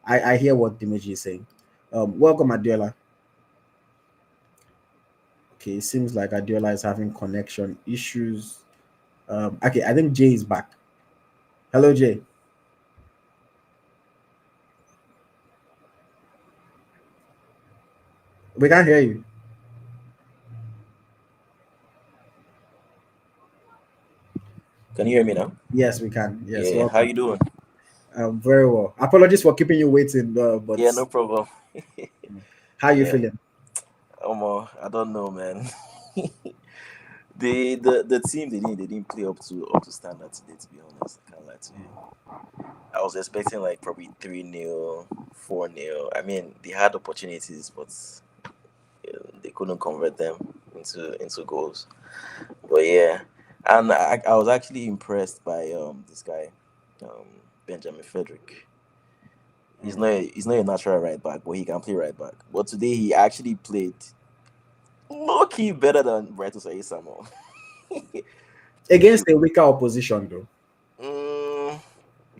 I hear what Dimeji is saying. Welcome, Adiola. Okay, it seems like Adiola is having connection issues. Okay, I think Jay is back. Hello, Jay. We can't hear you. Can you hear me now? Yes, we can. Yes. Yeah. How you doing? Very well. Apologies for keeping you waiting, but yeah, no problem. How you feeling? I don't know, man. the team they didn't play up to standard today. To be honest, I can't lie to you. I was expecting like probably 3-0, 4-0. I mean, they had opportunities, but they couldn't convert them into goals. But yeah. And I was actually impressed by this guy, Benjamin Frederick. He's not a natural right back, but he can play right back. But today he actually played low-key better than Brighton Samuel. Against a weaker opposition, though.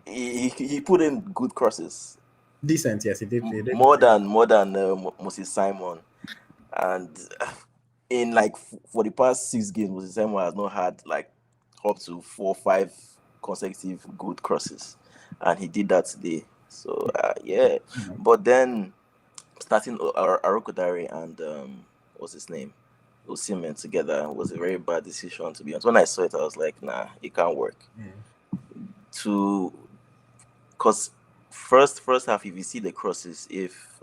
He put in good crosses. Decent, yes, he did. More than Moses Simon, and. In like for the past 6 games, Moses Simon has not had like up to 4 or 5 consecutive good crosses, and he did that today. So yeah, but then starting Arokodare and what's his name, Osimhen together was a very bad decision, to be honest. When I saw it, I was like, nah, it can't work. To Because first half, if you see the crosses, if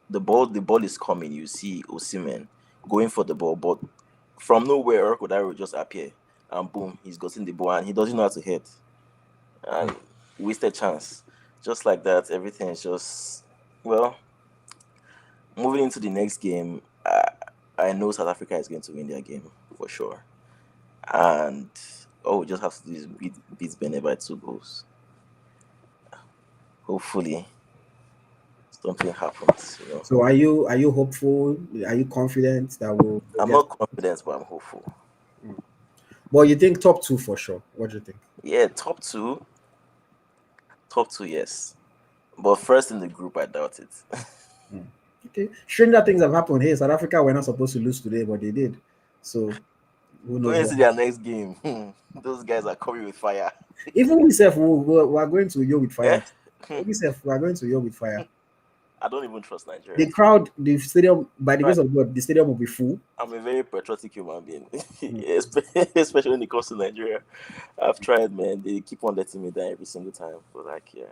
the ball is coming, you see Osimhen going for the ball, but from nowhere, Rodari will just appear and boom, he's gotten the ball and he doesn't know how to hit and wasted chance. Just like that, everything is just well. Moving into the next game, I know South Africa is going to win their game for sure, and we just have to do is beat Benin by 2 goals. Hopefully, something happens. So are you hopeful? Are you confident that we'll I'm get? not confident, but I'm hopeful. Well, you think top two for sure. What do you think? Yeah, top two, yes. But first in the group, I doubt it. Okay. Stranger things have happened. Hey, South Africa were not supposed to lose today, but they did. So who knows Going into what? their next game, those guys are coming with fire. Even we self, we are going to yo with Eh? fire. We self, we are going to yo with fire. I don't even trust The Nigeria. crowd, the stadium, by the grace of God, the stadium will be full. I'm a very patriotic human being, especially when it comes to Nigeria. I've tried, man. They keep on letting me down every single time. But like, yeah.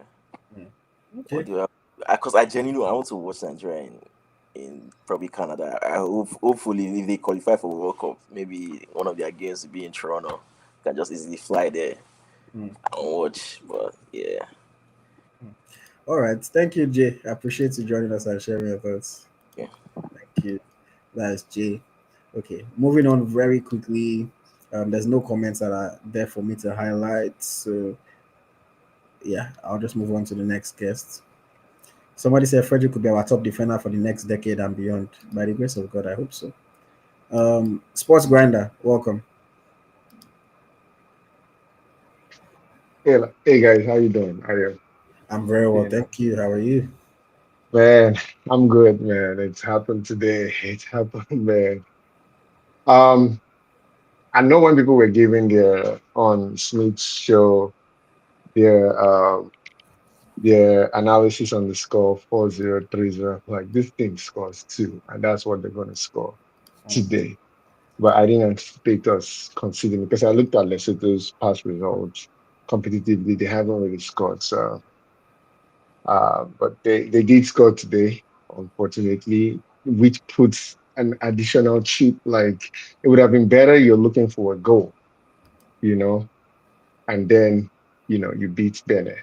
What Okay. do you have? Because I genuinely I want to watch Nigeria in probably Canada. Hopefully, if they qualify for World Cup, maybe one of their games will be in Toronto. Can just easily fly there and watch. But yeah. All right. Thank you, Jay. I appreciate you joining us and sharing your thoughts. Yeah. Thank you. That's Jay. Okay. Moving on very quickly. There's no comments that are there for me to highlight. So yeah, I'll just move on to the next guest. Somebody said Frederick could be our top defender for the next decade and beyond. By the grace of God, I hope so. Sports Grinder, welcome. Hey guys, how you doing? How are you? I'm very well, Yeah. thank you. How are you? Man, I'm good, man. It's happened today. It's happened, man. Um, I know when people were giving their on Smith's show their their analysis on the score 4-0, 3-0, like this thing scores two, and that's what they're gonna score today. But I didn't anticipate us conceding because I looked at Lesotho's past results competitively, they haven't really scored. So but they did score today, unfortunately, which puts an additional chip. Like it would have been better. You're looking for a goal, you know, and then you beat Benin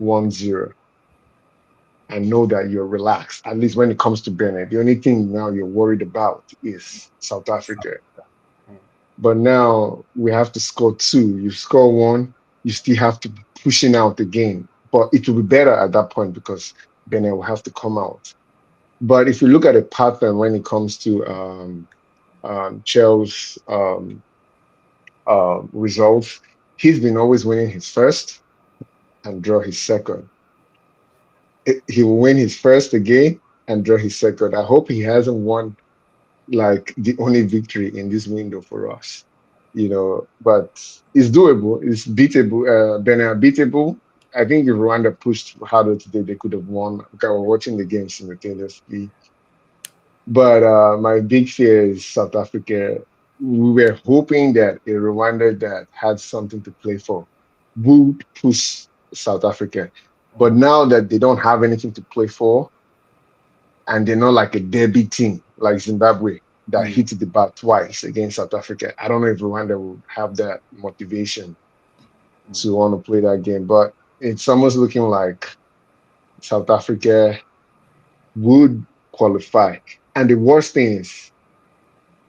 1-0 and know that you're relaxed. At least when it comes to Benin, the only thing now you're worried about is South Africa. But now we have to score two. You score one, you still have to be pushing out the game. But it will be better at that point because Benin will have to come out. But if you look at a pattern when it comes to Chel's results, he's been always winning his first and draw his second. He will win his first again and draw his second. I hope he hasn't won like the only victory in this window for us, but it's doable, it's beatable. Benin are beatable. I think if Rwanda pushed harder today, they could have won. Because I was watching the game simultaneously. But my big fear is South Africa. We were hoping that a Rwanda that had something to play for would push South Africa. But now that they don't have anything to play for, and they're not like a derby team like Zimbabwe that hit the bar twice against South Africa, I don't know if Rwanda will have that motivation to want to play that game. But it's almost looking like South Africa would qualify. And the worst thing is,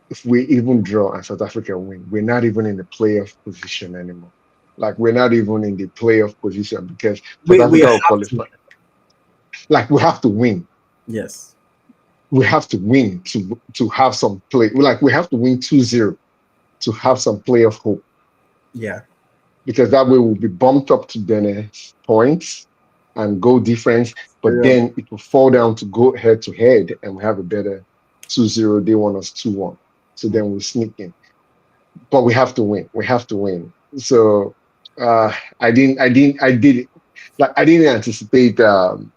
if we even draw and South Africa win, we're not even in the playoff position anymore. Like we're not even in the playoff position because South We Africa have will qualify. to. Like we have to win. Yes. We have to win to have some play. Like we have to win 2-0 to have some playoff hope. Yeah. Because that way we'll be bumped up to Benin's points and goal difference, but Yeah. then it will fall down to go head to head and we have a better 2-0. They want us 2-1. So then we'll sneak in. But we have to win. We have to win. So I didn't anticipate Benin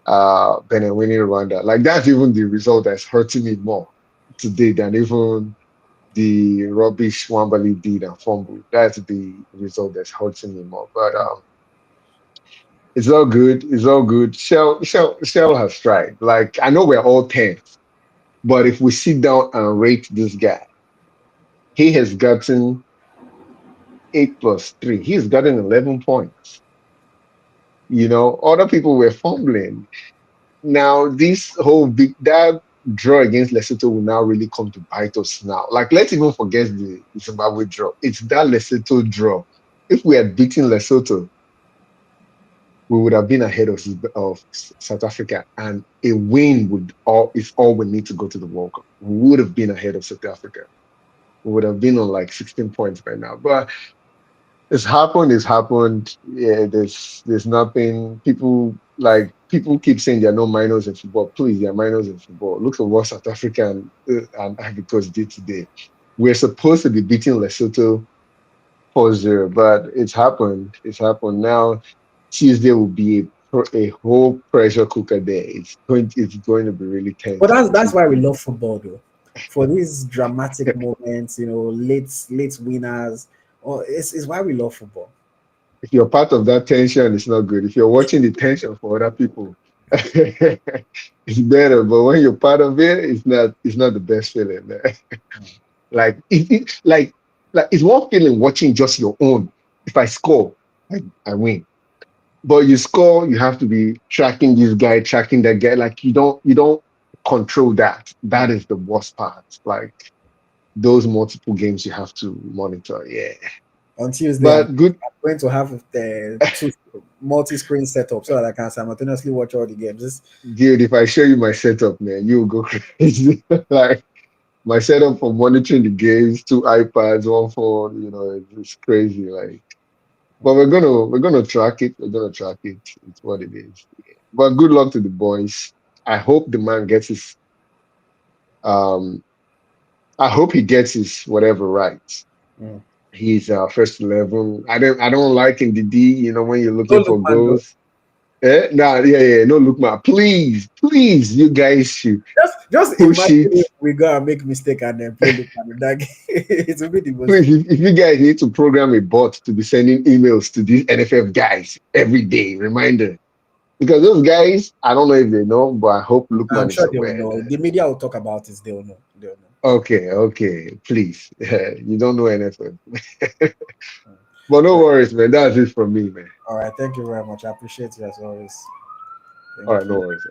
winning Rwanda. Like that's even the result that's hurting me more today than even the rubbish Wambali did and fumble. That's the result that's hurting me more. But it's all good. It's all good. Shell has tried. Like I know we're all tense, but if we sit down and rate this guy, he has gotten 8 plus 3. He's gotten 11 points. You know, other people were fumbling. Now, this whole big that draw against Lesotho will now really come to bite us now. Like, let's even forget the Zimbabwe draw. It's that Lesotho draw. If we had beaten Lesotho, we would have been ahead of South Africa, and a win would all is all we need to go to the World Cup. We would have been ahead of South Africa. We would have been on like 16 points by now. But it's happened. It's happened. Yeah, there's nothing. People keep saying there are no minors in football. Please, there are minors in football. Look at what South Africa and Ivory Coast did today. We're supposed to be beating Lesotho 4-0, but it's happened. It's happened. Now Tuesday will be a whole pressure cooker there. It's going to be really But tense that's on that's why we Tuesday. love football, though. For these dramatic moments, late winners. Oh, it's why we love football. If you're part of that tension, it's not good. If you're watching the tension for other people, it's better. But when you're part of it, it's not the best feeling. Like like it's one feeling watching just your own. If I score, I win. But you score, you have to be tracking this guy, tracking that guy. Like you don't control that. That is the worst part. Like those multiple games you have to monitor. Yeah. On Tuesday, I'm But good. going to have the two multi-screen setup so that I can simultaneously watch all the games. Dude, if I show you my setup, man, you'll go crazy. Like my setup for monitoring the games, 2 iPads, one phone, it's crazy. Like, but we're gonna track it. We're gonna track it. It's what it is. But good luck to the boys. I hope the man gets his um I hope he gets his whatever right. Mm. He's first 11. I don't like in the D, when you're No looking look, for man, though. goals. Nah, yeah, no, look, man. Please, you guys should Just push imagine it. if we go and make mistake and then play look at that game. It will be the most. Please, if you guys need to program a bot to be sending emails to these NFF guys every day, reminder. Because those guys, I don't know if they know, but I hope I'm Lukman is sure they will aware. know. The media will talk about it. They will know. They will know. Okay, please. You don't know NFF. But no worries, man. That's it from me, man. All right. Thank you very much. I appreciate you as always. All Thank right, no you. worries.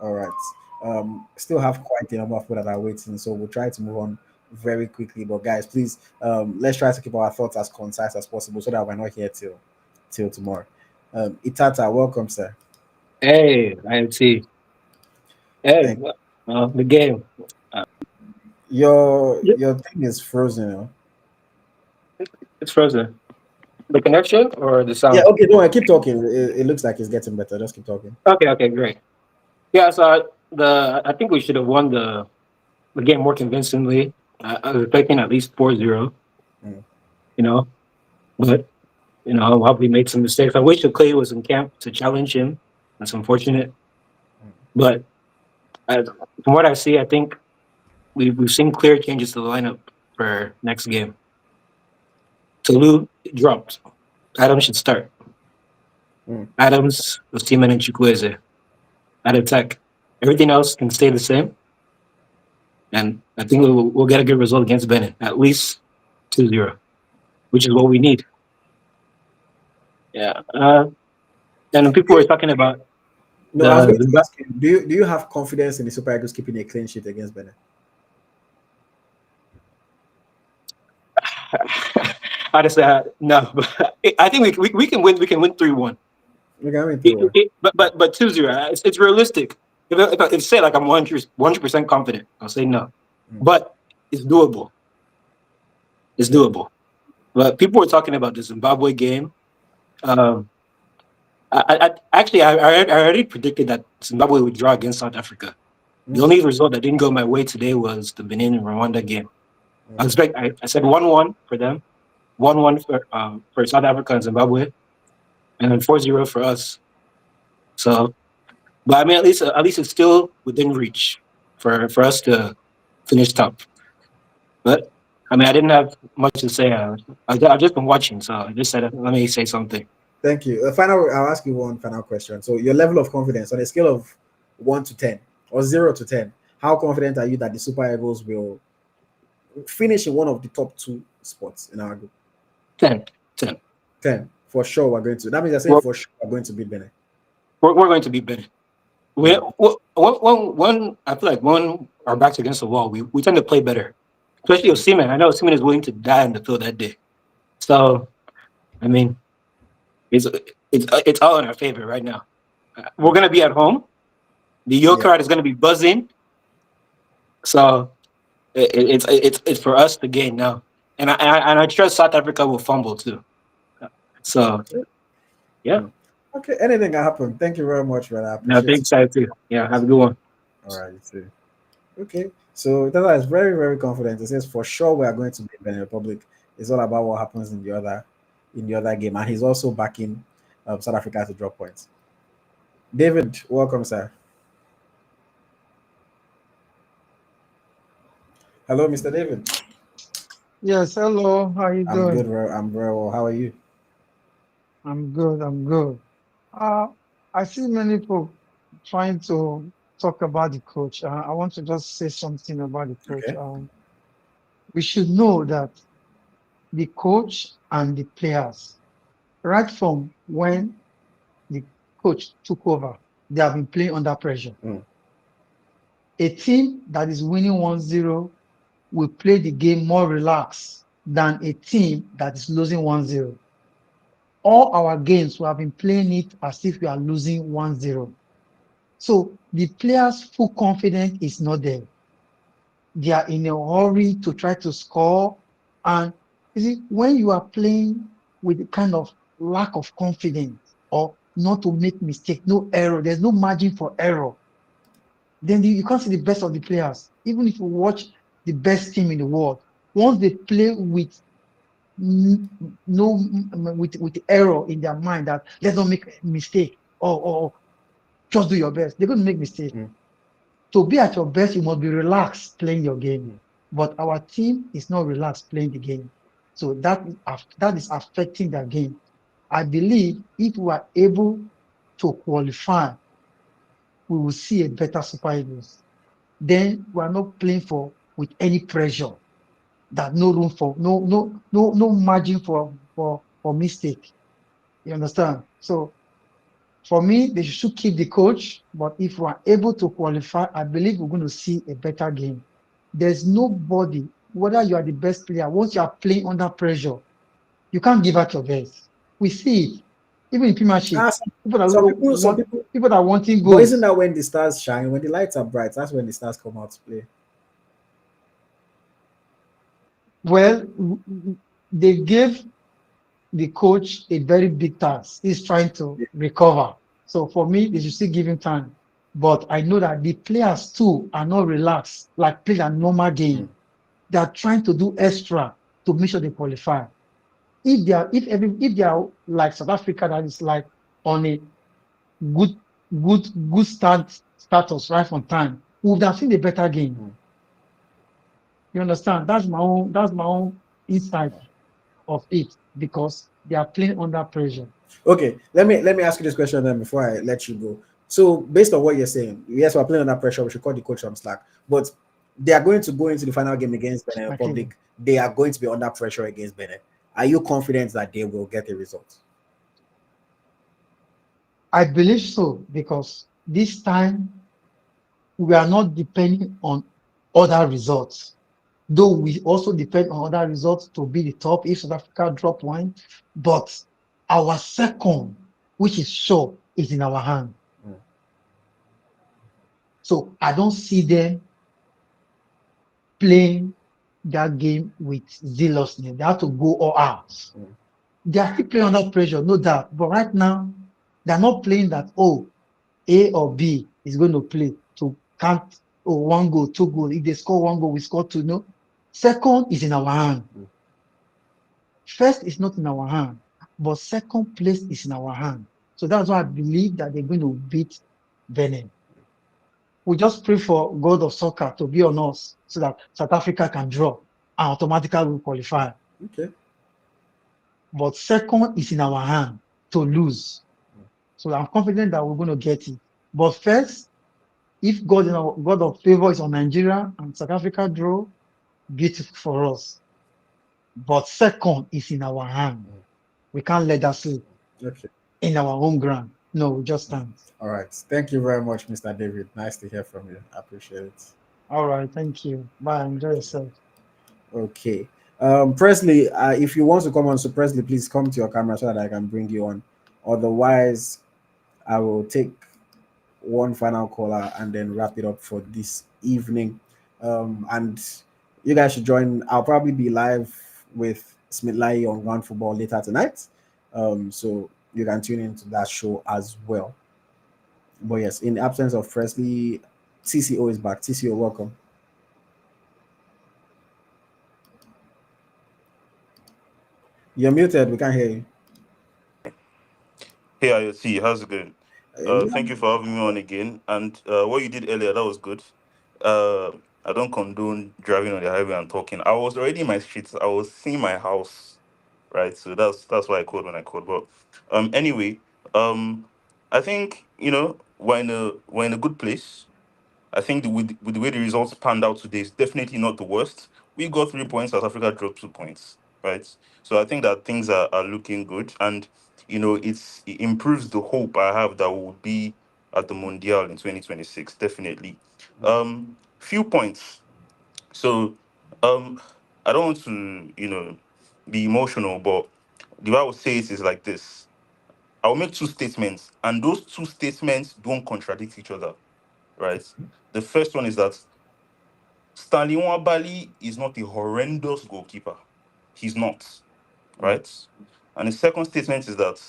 All right. Still have quite a number of people that are waiting, so we'll try to move on very quickly. But guys, please, let's try to keep our thoughts as concise as possible so that we're not here till tomorrow. Itata, welcome, sir. Hey, IMT. Hey, Thank the game. your Yeah, your thing is frozen. it's frozen. The connection or the Yeah. sound? Okay. Don't worry. Keep talking. It looks like it's getting better. Just keep talking. Okay, great. Yeah, so I think we should have won the game more convincingly. I was expecting at least 4-0, Mm. you know, but we made some mistakes. I wish the Clay was in camp to challenge him. That's unfortunate. But from what I see, I think we've seen clear changes to the lineup for next game. Tolu dropped. Adams should start. Mm. Adams, Osimhen, and Chukwueze at attack. Everything else can stay the same, and I think we'll get a good result against Benin, at least 2-0, which is what we need. Yeah. And people were talking about No, I was going to the ask you. Do you have confidence in the Super Eagles keeping a clean sheet against Benin? honestly, no, but I think we can win. We can win 3-1. We can win 3-1. But 2-0, it's realistic. If say like I'm 100% confident, I'll say no. But it's doable. It's doable. But people were talking about the Zimbabwe game. Um, I already predicted that Zimbabwe would draw against South Africa. The only result that didn't go my way today was the Benin and Rwanda game. I said 1-1 for them, 1-1 for South Africa and Zimbabwe, and then 4-0 for us. So, but I mean, at least it's still within reach for us to finish top. But I mean, I didn't have much to say. I've just been watching, so I just said, let me say something. Thank you. I'll ask you one final question. So, your level of confidence on a scale of 1 to 10 or 0 to 10, how confident are you that the Super Eagles will finish in one of the top 2 spots in our group? 10. 10. For sure, we're going to. That means I say Well, for sure we're going to beat Benin. we're going to be better. When I feel like when our backs against the wall, we tend to play better. Especially Osimhen. I know Osimhen is willing to die in the field that day. So, I mean, it's all in our favor right now. We're gonna be at home. The Yo crowd is gonna be buzzing. So it's for us to gain now, and I trust South Africa will fumble too. So, yeah. Okay, anything can happen. Thank you very much, brother. I No, appreciate thanks, I too. Yeah, have a good one. All right, you too. Okay, so Tata is very, very confident. He says for sure we are going to beat Benin Republic. It's all about what happens in the other game, and he's also backing South Africa to drop points. David, welcome, sir. Hello, Mr. David. Yes, hello. How you I'm doing? good. I'm very well. How are you? I'm good. I'm good. I see many people trying to talk about the coach. I want to just say something about the coach. Okay. We should know that the coach and the players, right from when the coach took over, they have been playing under pressure. A team that is winning 1-0 will play the game more relaxed than a team that is losing 1-0. All our games, we have been playing it as if we are losing 1-0. So the players' full confidence is not there. They are in a hurry to try to score. And you see, when you are playing with a kind of lack of confidence or not to make mistake, no error, there's no margin for error, then you can't see the best of the players. Even if you watch the best team in the world, once they play with with error in their mind that let's not make a mistake or just do your best, they're going to make mistake. To be at your best, you must be relaxed playing your game. But our team is not relaxed playing the game. So that is affecting their game. I believe if we are able to qualify, we will see a better Super Eagles. Then we are not playing with any pressure. That no room for no margin for mistake. You understand? So for me, they should keep the coach, but if we are able to qualify, I believe we're going to see a better game. There's nobody, whether you are the best player, once you are playing under pressure, you can't give out your best. We see it. Even in Premiership, people are wanting goals. But isn't that when the stars shine? When the lights are bright, that's when the stars come out to play. Well, they gave the coach a very big task. He's trying to recover. So for me, they should still give him time. But I know that the players too are not relaxed, like play a normal game. They are trying to do extra to make sure they qualify. If they are like South Africa, that is like on a good status right from time, we would have seen a better game. You understand? That's my own insight of it, because they are playing under pressure. Okay, let me ask you this question then before I let you go. So based on what you're saying, yes, we're playing under pressure. We should call the coach some slack, but they are going to go into the final game against Benin Republic. They are going to be under pressure against Benin. Are you confident that they will get a result? I believe so, because this time we are not depending on other results, though we also depend on other results to be the top if South Africa drop one. But our second, which is sure, is in our hand. So I don't see them playing that game with zealousness. They have to go all out. They are still playing under pressure, no doubt. But right now, they're not playing that, A or B is going to play to count, one goal, two goals. If they score one goal, we score two. No. Second is in our hand. First is not in our hand, but second place is in our hand. So that's why I believe that they're going to beat Benin. We just pray for God of soccer to be on us so that South Africa can draw and automatically will qualify. Okay. But second is in our hand to lose. So I'm confident that we're going to get it. But first, if God of favor is on Nigeria and South Africa draw, beautiful for us. But second is in our hand. We can't let that slip Okay. in our home ground. No, we just can't. All right. Thank you very much, Mr. David. Nice to hear from you. I appreciate it. All right, thank you. Bye. Enjoy yourself. Okay. Presley, if you want to come on, so Presley, please come to your camera so that I can bring you on. Otherwise, I will take one final caller and then wrap it up for this evening. And you guys should join. I'll probably be live with Smith Lai on Ground Football later tonight. So you can tune into that show as well. But yes, in the absence of Presley, TCO is back. TCO, welcome. You're muted. We can't hear you. Hey, IOC, how's it going? Yeah. Thank you for having me on again. And what you did earlier, that was good. I don't condone driving on the highway and talking. I was already in my streets. I was seeing my house, right? So that's why I called when I called. But anyway, I think we're in a good place. I think with the way the results panned out today, it's definitely not the worst. We got 3 points, South Africa dropped 2 points, right? So I think that things are looking good, and it improves the hope I have that we'll be at the Mondial in 2026, definitely. Few points. So I don't want to be emotional, but the way I would say it is like this. I will make two statements, and those two statements don't contradict each other, right? The first one is that Stanley Nwabali is not a horrendous goalkeeper. He's not, right? And the second statement is that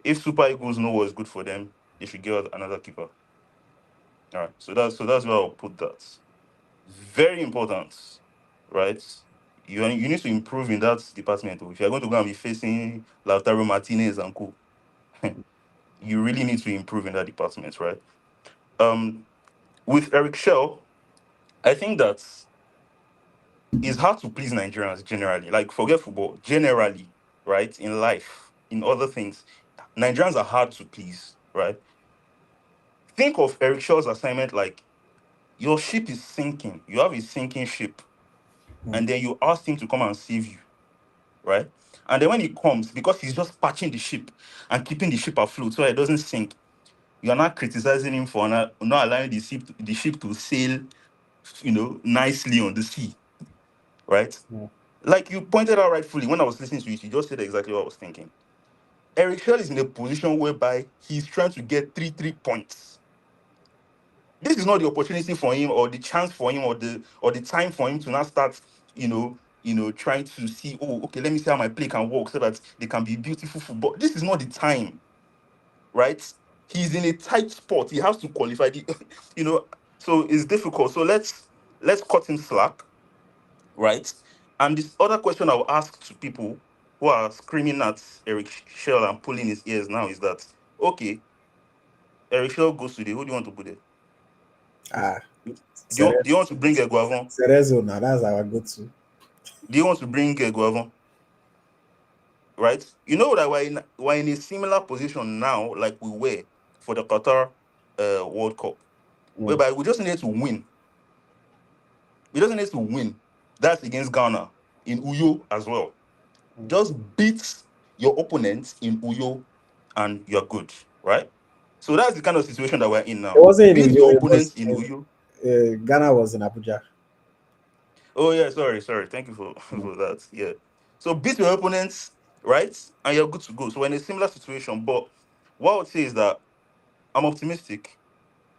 if Super Eagles know what's good for them, they should get another keeper. All right. So that's where I'll put that. Very important, right? You need to improve in that department. If you're going to go and be facing Lautaro Martinez and co, you really need to improve in that department, right? With Eric Shell, I think that it's hard to please Nigerians generally. Like, forget football, generally, right? In life, in other things, Nigerians are hard to please, right? Think of Eric Shaw's assignment like your ship is sinking. You have a sinking ship, and then you ask him to come and save you, right? And then when he comes, because he's just patching the ship and keeping the ship afloat so it doesn't sink, you're not criticizing him for not allowing the ship to sail, nicely on the sea, right? Like you pointed out rightfully when I was listening to it, you just said exactly what I was thinking. Eric Shell is in a position whereby he's trying to get 3 points. This is not the opportunity for him or the chance for him or the time for him to now start, trying to see, oh, okay, let me see how my play can work so that they can be beautiful football. This is not the time, right? He's in a tight spot. He has to qualify. You know, so it's difficult. So let's cut him slack, right? And this other question I will ask to people who are screaming at Eric Shell and pulling his ears now is that, okay, Eric Shell goes today. Who do you want to put there? Do you want to bring a Guavon? Cerezo, now that's our go-to. Do you want to bring a Guavon? Right? You know that we're in a similar position now, like we were for the Qatar World Cup, whereby we just need to win. We just need to win. That's against Ghana in Uyo as well. Just beat your opponents in Uyo and you're good, right? So that's the kind of situation that we're in now. It wasn't in Beat Uyo, your it was opponents in Uyo. Ghana was in Abuja. Oh yeah, sorry. Thank you for for that. Yeah. So beat your opponents, right? And you're good to go. So we're in a similar situation. But what I would say is that I'm optimistic,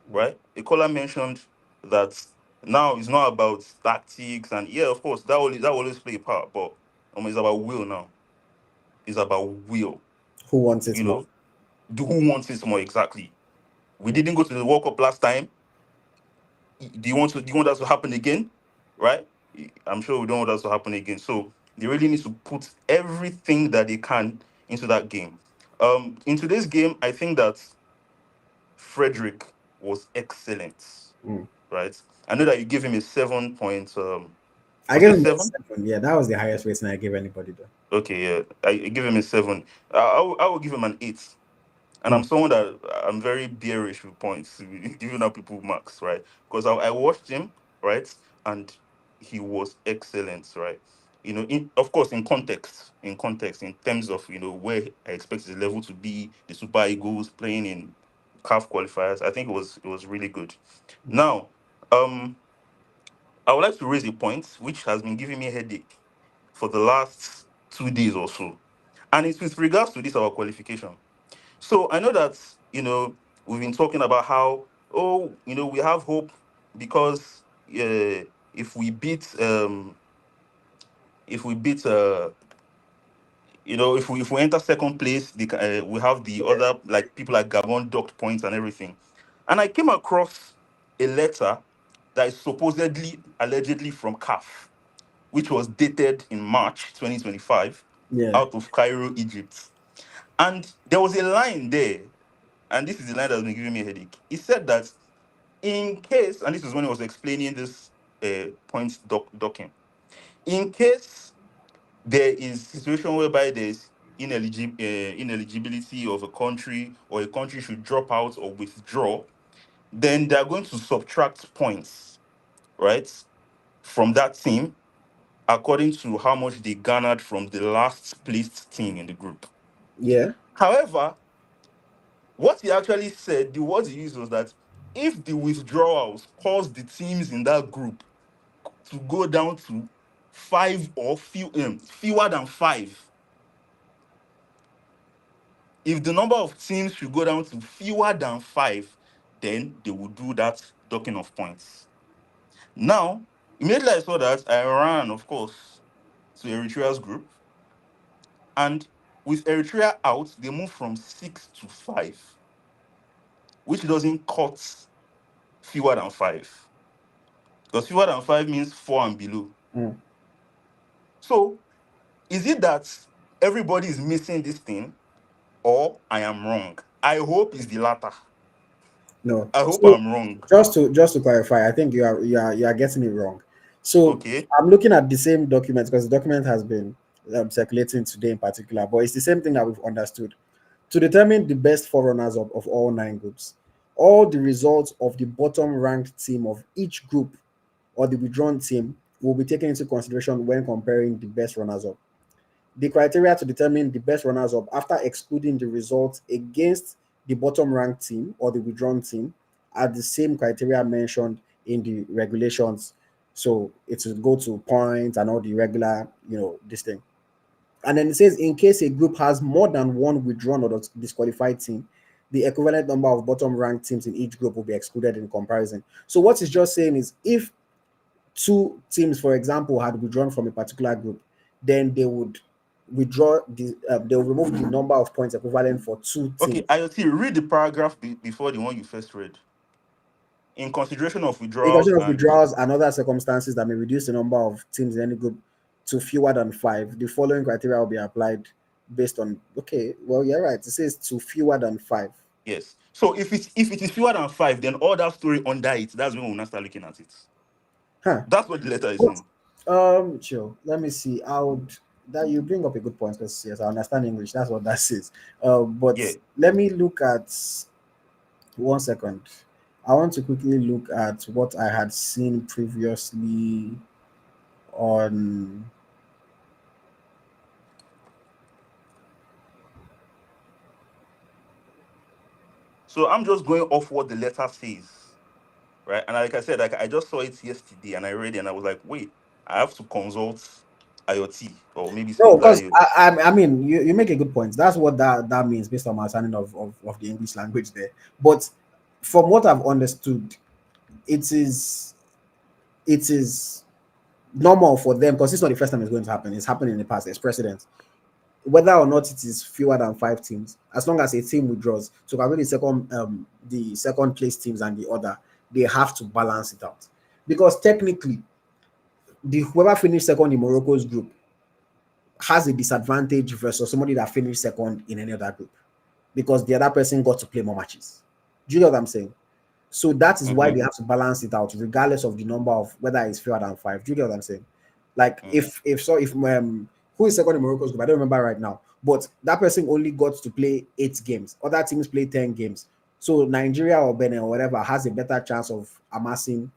right? A caller mentioned that now it's not about tactics and yeah, of course, that will always play a part, but it's about will now. It's about will. Who wants it You more? know, who wants it more exactly? We didn't go to the World Cup last time. Do you want that to happen again? Right? I'm sure we don't want that to happen again. So they really need to put everything that they can into that game. In today's game, I think that Frederick was excellent, Mm. right? I know that you give him a 7 point. I Was gave it him a 7? 7. Yeah, that was the highest rating I gave anybody though. Okay, yeah, I give him a 7. I will give him an 8. And I'm Mm. someone that I'm very bearish with points, giving out people marks, right? Because I watched him, right, and he was excellent, right? Of course, in terms of where I expect the level to be, the Super Eagles playing in CAF qualifiers, I think it was really good. Now, um, I would like to raise a point which has been giving me a headache for the last 2 days or so, and it's with regards to this our qualification. So I know that we've been talking about how we have hope because if we beat if we beat if we enter second place, we have the other like people like Gabon docked points and everything. And I came across a letter that is supposedly allegedly from CAF, which was dated in March 2025 Yeah. out of Cairo, Egypt. And there was a line there, and this is the line that's been giving me a headache. He said that in case, and this is when he was explaining this point docking, in case there is situation whereby there's ineligibility of a country, or a country should drop out or withdraw, then they're going to subtract points, right, from that team according to how much they garnered from the last placed team in the group. Yeah. However, what he actually said, the words he used was that if the withdrawals caused the teams in that group to go down to fewer than five, if the number of teams should go down to fewer than five, then they would do that docking of points. Now, immediately I saw that, I ran, of course, to Eritrea's group, and with Eritrea out, they moved from 6 to 5, which doesn't cut fewer than five. Because fewer than five means four and below. Mm. So is it that everybody is missing this thing, or I am wrong? I hope it's the latter. No. I hope So I'm wrong. just to clarify, I think you are getting it wrong. So Okay. I'm looking at the same document because the document has been circulating today in particular, but it's the same thing that we've understood. To determine the best forerunners of all 9 groups, all the results of the bottom ranked team of each group or the withdrawn team will be taken into consideration when comparing the best runners up. The criteria to determine the best runners up after excluding the results against the bottom ranked team or the withdrawn team are the same criteria mentioned in the regulations. So it will go to points and all the regular, this thing. And then it says in case a group has more than one withdrawn or disqualified team, the equivalent number of bottom ranked teams in each group will be excluded in comparison. So what it's just saying is if 2 teams, for example, had withdrawn from a particular group, then they would they will remove the number of points equivalent for 2 teams. Okay, IoT, read the paragraph before the one you first read. In consideration of In withdrawals consideration of and withdrawals and other circumstances that may reduce the number of teams in any group to fewer than 5, the following criteria will be applied based on. Okay, well, you're right. It says to fewer than 5. yes. So if it is fewer than five, then all that story under it, that's when we'll not start looking at it. Huh. That's what the letter is But, saying. chill. Let me see. I would that you bring up a good point because yes, I understand English. That's what that says. But Yeah. let me look at 1 second. I want to quickly look at what I had seen previously on. So I'm just going off what the letter says, right? And like I said, like I just saw it yesterday and I read it and I was like, wait, I have to consult IoT or maybe No, Smith because Layo. I mean, you make a good point. That's what that means based on my understanding of the English language there. But from what I've understood, it is it is normal for them because it's not the first time it's going to happen. It's happened in the past. There's precedent. Whether or not it is fewer than 5 teams, as long as a team withdraws, so probably the second place teams and the other, they have to balance it out. Because technically, the whoever finished second in Morocco's group has a disadvantage versus somebody that finished second in any other group because the other person got to play more matches. Do you know what I'm saying? So that is why Mm-hmm. they have to balance it out, regardless of the number of whether it's fewer than 5. Do you get what I'm saying? Like Mm. if who is second in Morocco's group? I don't remember right now, but that person only got to play 8 games. Other teams play 10 games. So Nigeria or Benin or whatever has a better chance of amassing,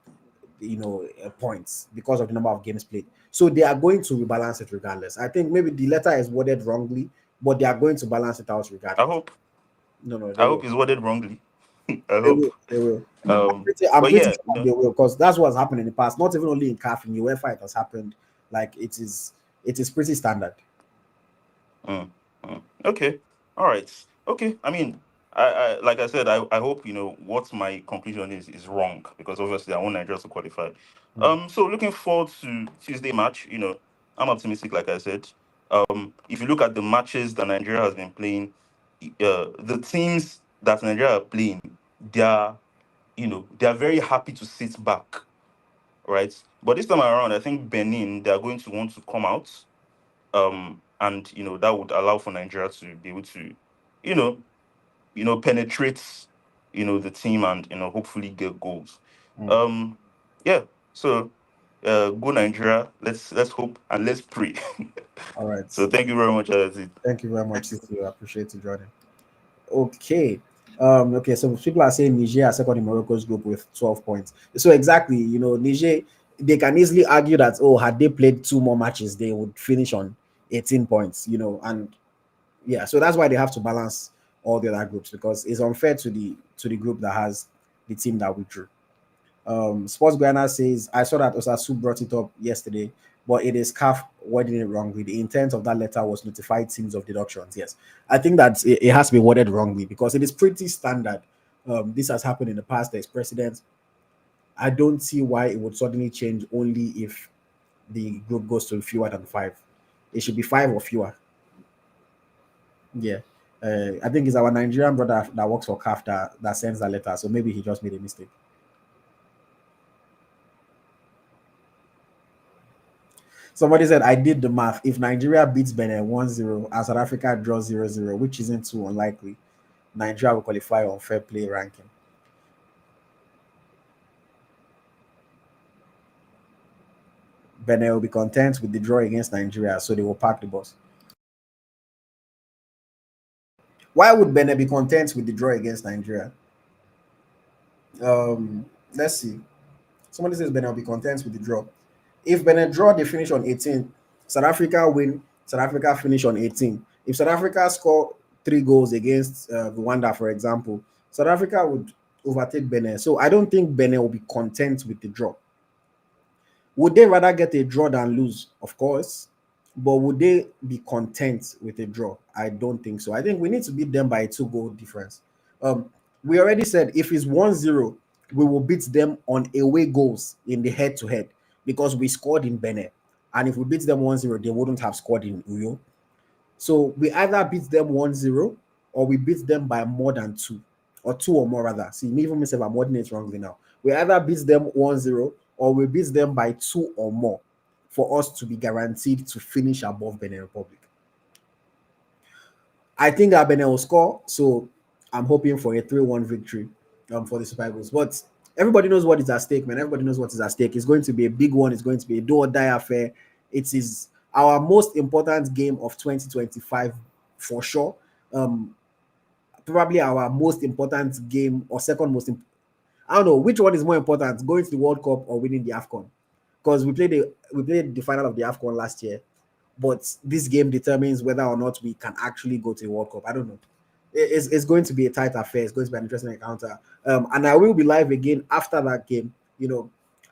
points because of the number of games played. So they are going to rebalance it regardless. I think maybe the letter is worded wrongly, but they are going to balance it out I regardless. hope. No, I they hope will. it's worded wrongly. I They hope. will. They will. I'm But pretty yeah, sure they will, because that's what's happened in the past. Not even only in CAF, in UEFA it has happened. Like it is pretty standard. Okay. All right. Okay. I mean, I like I said, I hope what my conclusion is wrong, because obviously I want Nigeria to qualify. So looking forward to Tuesday match. I'm optimistic, like I said. If you look at the matches that Nigeria has been playing, the teams that Nigeria are playing, they are they are very happy to sit back, right? But this time around, I think Benin, they are going to want to come out, and that would allow for Nigeria to be able to, you know, penetrate, the team, and hopefully get goals. Um, yeah. So, go Nigeria. Let's hope and let's pray. All right. So thank you very much, Alazid. Thank you very much, City. I appreciate you joining. Okay. Okay, so people are saying Niger are second in Morocco's group with 12 points. So exactly, Niger, they can easily argue that, oh, had they played 2 more matches, they would finish on 18 points, and yeah, so that's why they have to balance all the other groups, because it's unfair to the group that has the team that withdrew. Sports Guyana says, I saw that Osasu brought it up yesterday, but it is CAF wording it wrongly. The intent of that letter was notified teams of deductions. Yes, I think that it has to be worded wrongly, because it is pretty standard. This has happened in the past. There's precedent. I don't see why it would suddenly change only if the group goes to fewer than 5. It should be 5 or fewer. Yeah. I think it's our Nigerian brother that works for CAF that sends that letter. So maybe he just made a mistake. Somebody said, I did the math. If Nigeria beats Benin 1-0 and South Africa draws 0-0, which isn't too unlikely, Nigeria will qualify on fair play ranking. Benin will be content with the draw against Nigeria, so they will park the bus. Why would Benin be content with the draw against Nigeria? Let's see. Somebody says Benin will be content with the draw. If Benin draw, they finish on 18. South Africa win. South Africa finish on 18. If South Africa score 3 goals against Rwanda, for example, South Africa would overtake Benin. So I don't think Benin will be content with the draw. Would they rather get a draw than lose? Of course. But would they be content with a draw? I don't think so. I think we need to beat them by a 2-goal difference. We already said if it's 1-0, we will beat them on away goals in the head-to-head, because we scored in Benin. And if we beat them 1-0, they wouldn't have scored in Uyo. So we either beat them 1-0 or we beat them by more than 2, or 2 or more rather. See, me even myself, I'm wording it wrongly now. We either beat them 1-0 or we beat them by 2 or more for us to be guaranteed to finish above Benin Republic. I think that Benin will score, so I'm hoping for a 3-1 victory for the Super Eagles. But everybody knows what is at stake, man. Everybody knows what is at stake. It's going to be a big one. It's going to be a do or die affair. It is our most important game of 2025 for sure. Probably our most important game, or second most. I don't know which one is more important: going to the World Cup or winning the AFCON. Because we played the final of the AFCON last year, but this game determines whether or not we can actually go to the World Cup. I don't know. It's going to be a tight affair. It's going to be an interesting encounter. And I will be live again after that game.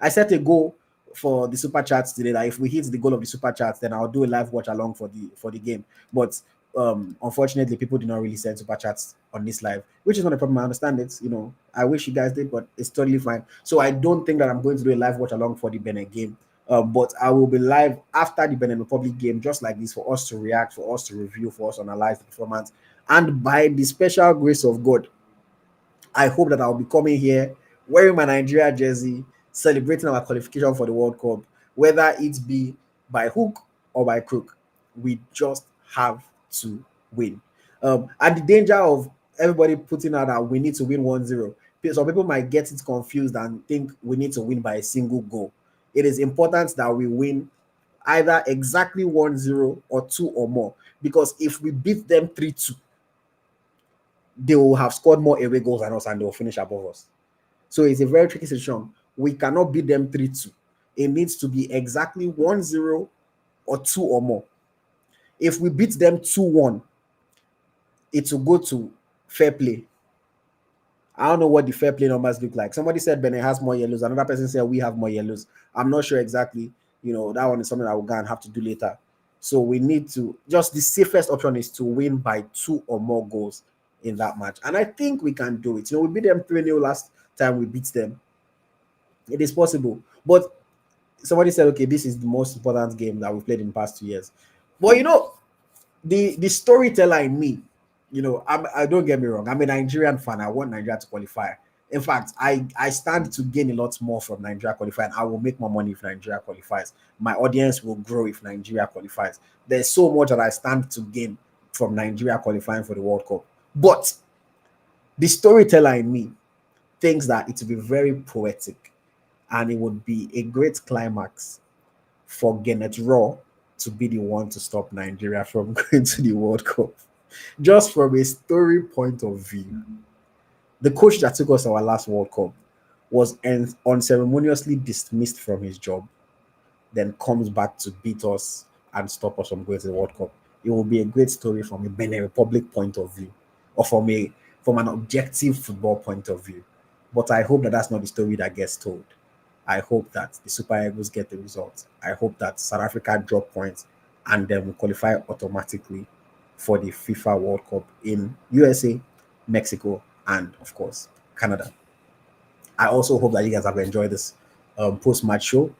I set a goal for the super chats today that if we hit the goal of the super chats, then I'll do a live watch along for the game. But unfortunately, people did not really send super chats on this live, which is not a problem. I understand it. I wish you guys did, but it's totally fine. So I don't think that I'm going to do a live watch along for the Benin game. But I will be live after the Benin Republic game, just like this, for us to react, for us to review, for us to analyze the performance. And by the special grace of God, I hope that I'll be coming here wearing my Nigeria jersey, celebrating our qualification for the World Cup, whether it be by hook or by crook. We just have to win. At the danger of everybody putting out that we need to win 1-0, some people might get it confused and think we need to win by a single goal. It is important that we win either exactly 1-0 or 2 or more, because if we beat them 3-2, they will have scored more away goals than us and they will finish above us. So it's a very tricky situation. We cannot beat them 3-2. It needs to be exactly 1-0 or 2 or more. If we beat them 2-1, it will go to fair play. I don't know what the fair play numbers look like. Somebody said Benin has more yellows. Another person said we have more yellows. I'm not sure exactly. That one is something I will go and have to do later. So we need to, just the safest option is to win by 2 or more goals in that match. And I think we can do it. We beat them 3-0 last time we beat them. It is possible. But somebody said, okay, this is the most important game that we've played in the past 2 years. But the storyteller in me, I don't get me wrong. I'm a Nigerian fan. I want Nigeria to qualify. In fact, I stand to gain a lot more from Nigeria qualifying. I will make more money if Nigeria qualifies. My audience will grow if Nigeria qualifies. There's so much that I stand to gain from Nigeria qualifying for the World Cup. But the storyteller in me thinks that it will be very poetic and it would be a great climax for Gennett Raw to be the one to stop Nigeria from going to the World Cup. Just from a story point of view, the coach that took us our last World Cup was unceremoniously dismissed from his job, then comes back to beat us and stop us from going to the World Cup. It will be a great story from a Benin Republic point of view, or from an objective football point of view. But I hope that that's not the story that gets told. I hope that the Super Eagles get the results. I hope that South Africa drop points and then will qualify automatically for the FIFA World Cup in USA, Mexico, and of course, Canada. I also hope that you guys have enjoyed this post-match show.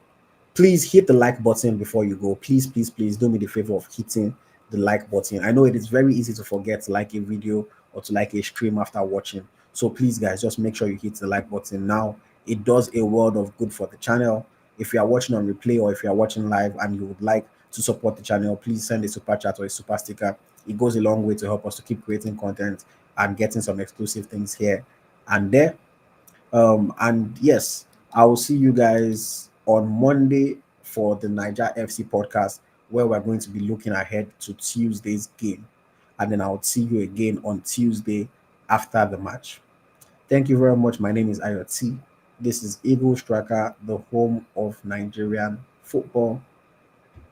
Please hit the like button before you go. Please, please, please do me the favor of hitting the like button. I know it is very easy to forget to like a video or to like a stream after watching. So please, guys, just make sure you hit the like button now. It does a world of good for the channel. If you are watching on replay or if you are watching live and you would like to support the channel, please send a super chat or a super sticker. It goes a long way to help us to keep creating content and getting some exclusive things here and there. And yes, I will see you guys on Monday for the Niger FC podcast, where we're going to be looking ahead to Tuesday's game. And then I'll see you again on Tuesday after the match. Thank you very much. My name is Ayoti. This is Eagle Striker, the home of Nigerian football.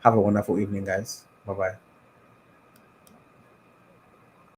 Have a wonderful evening, guys. Bye-bye.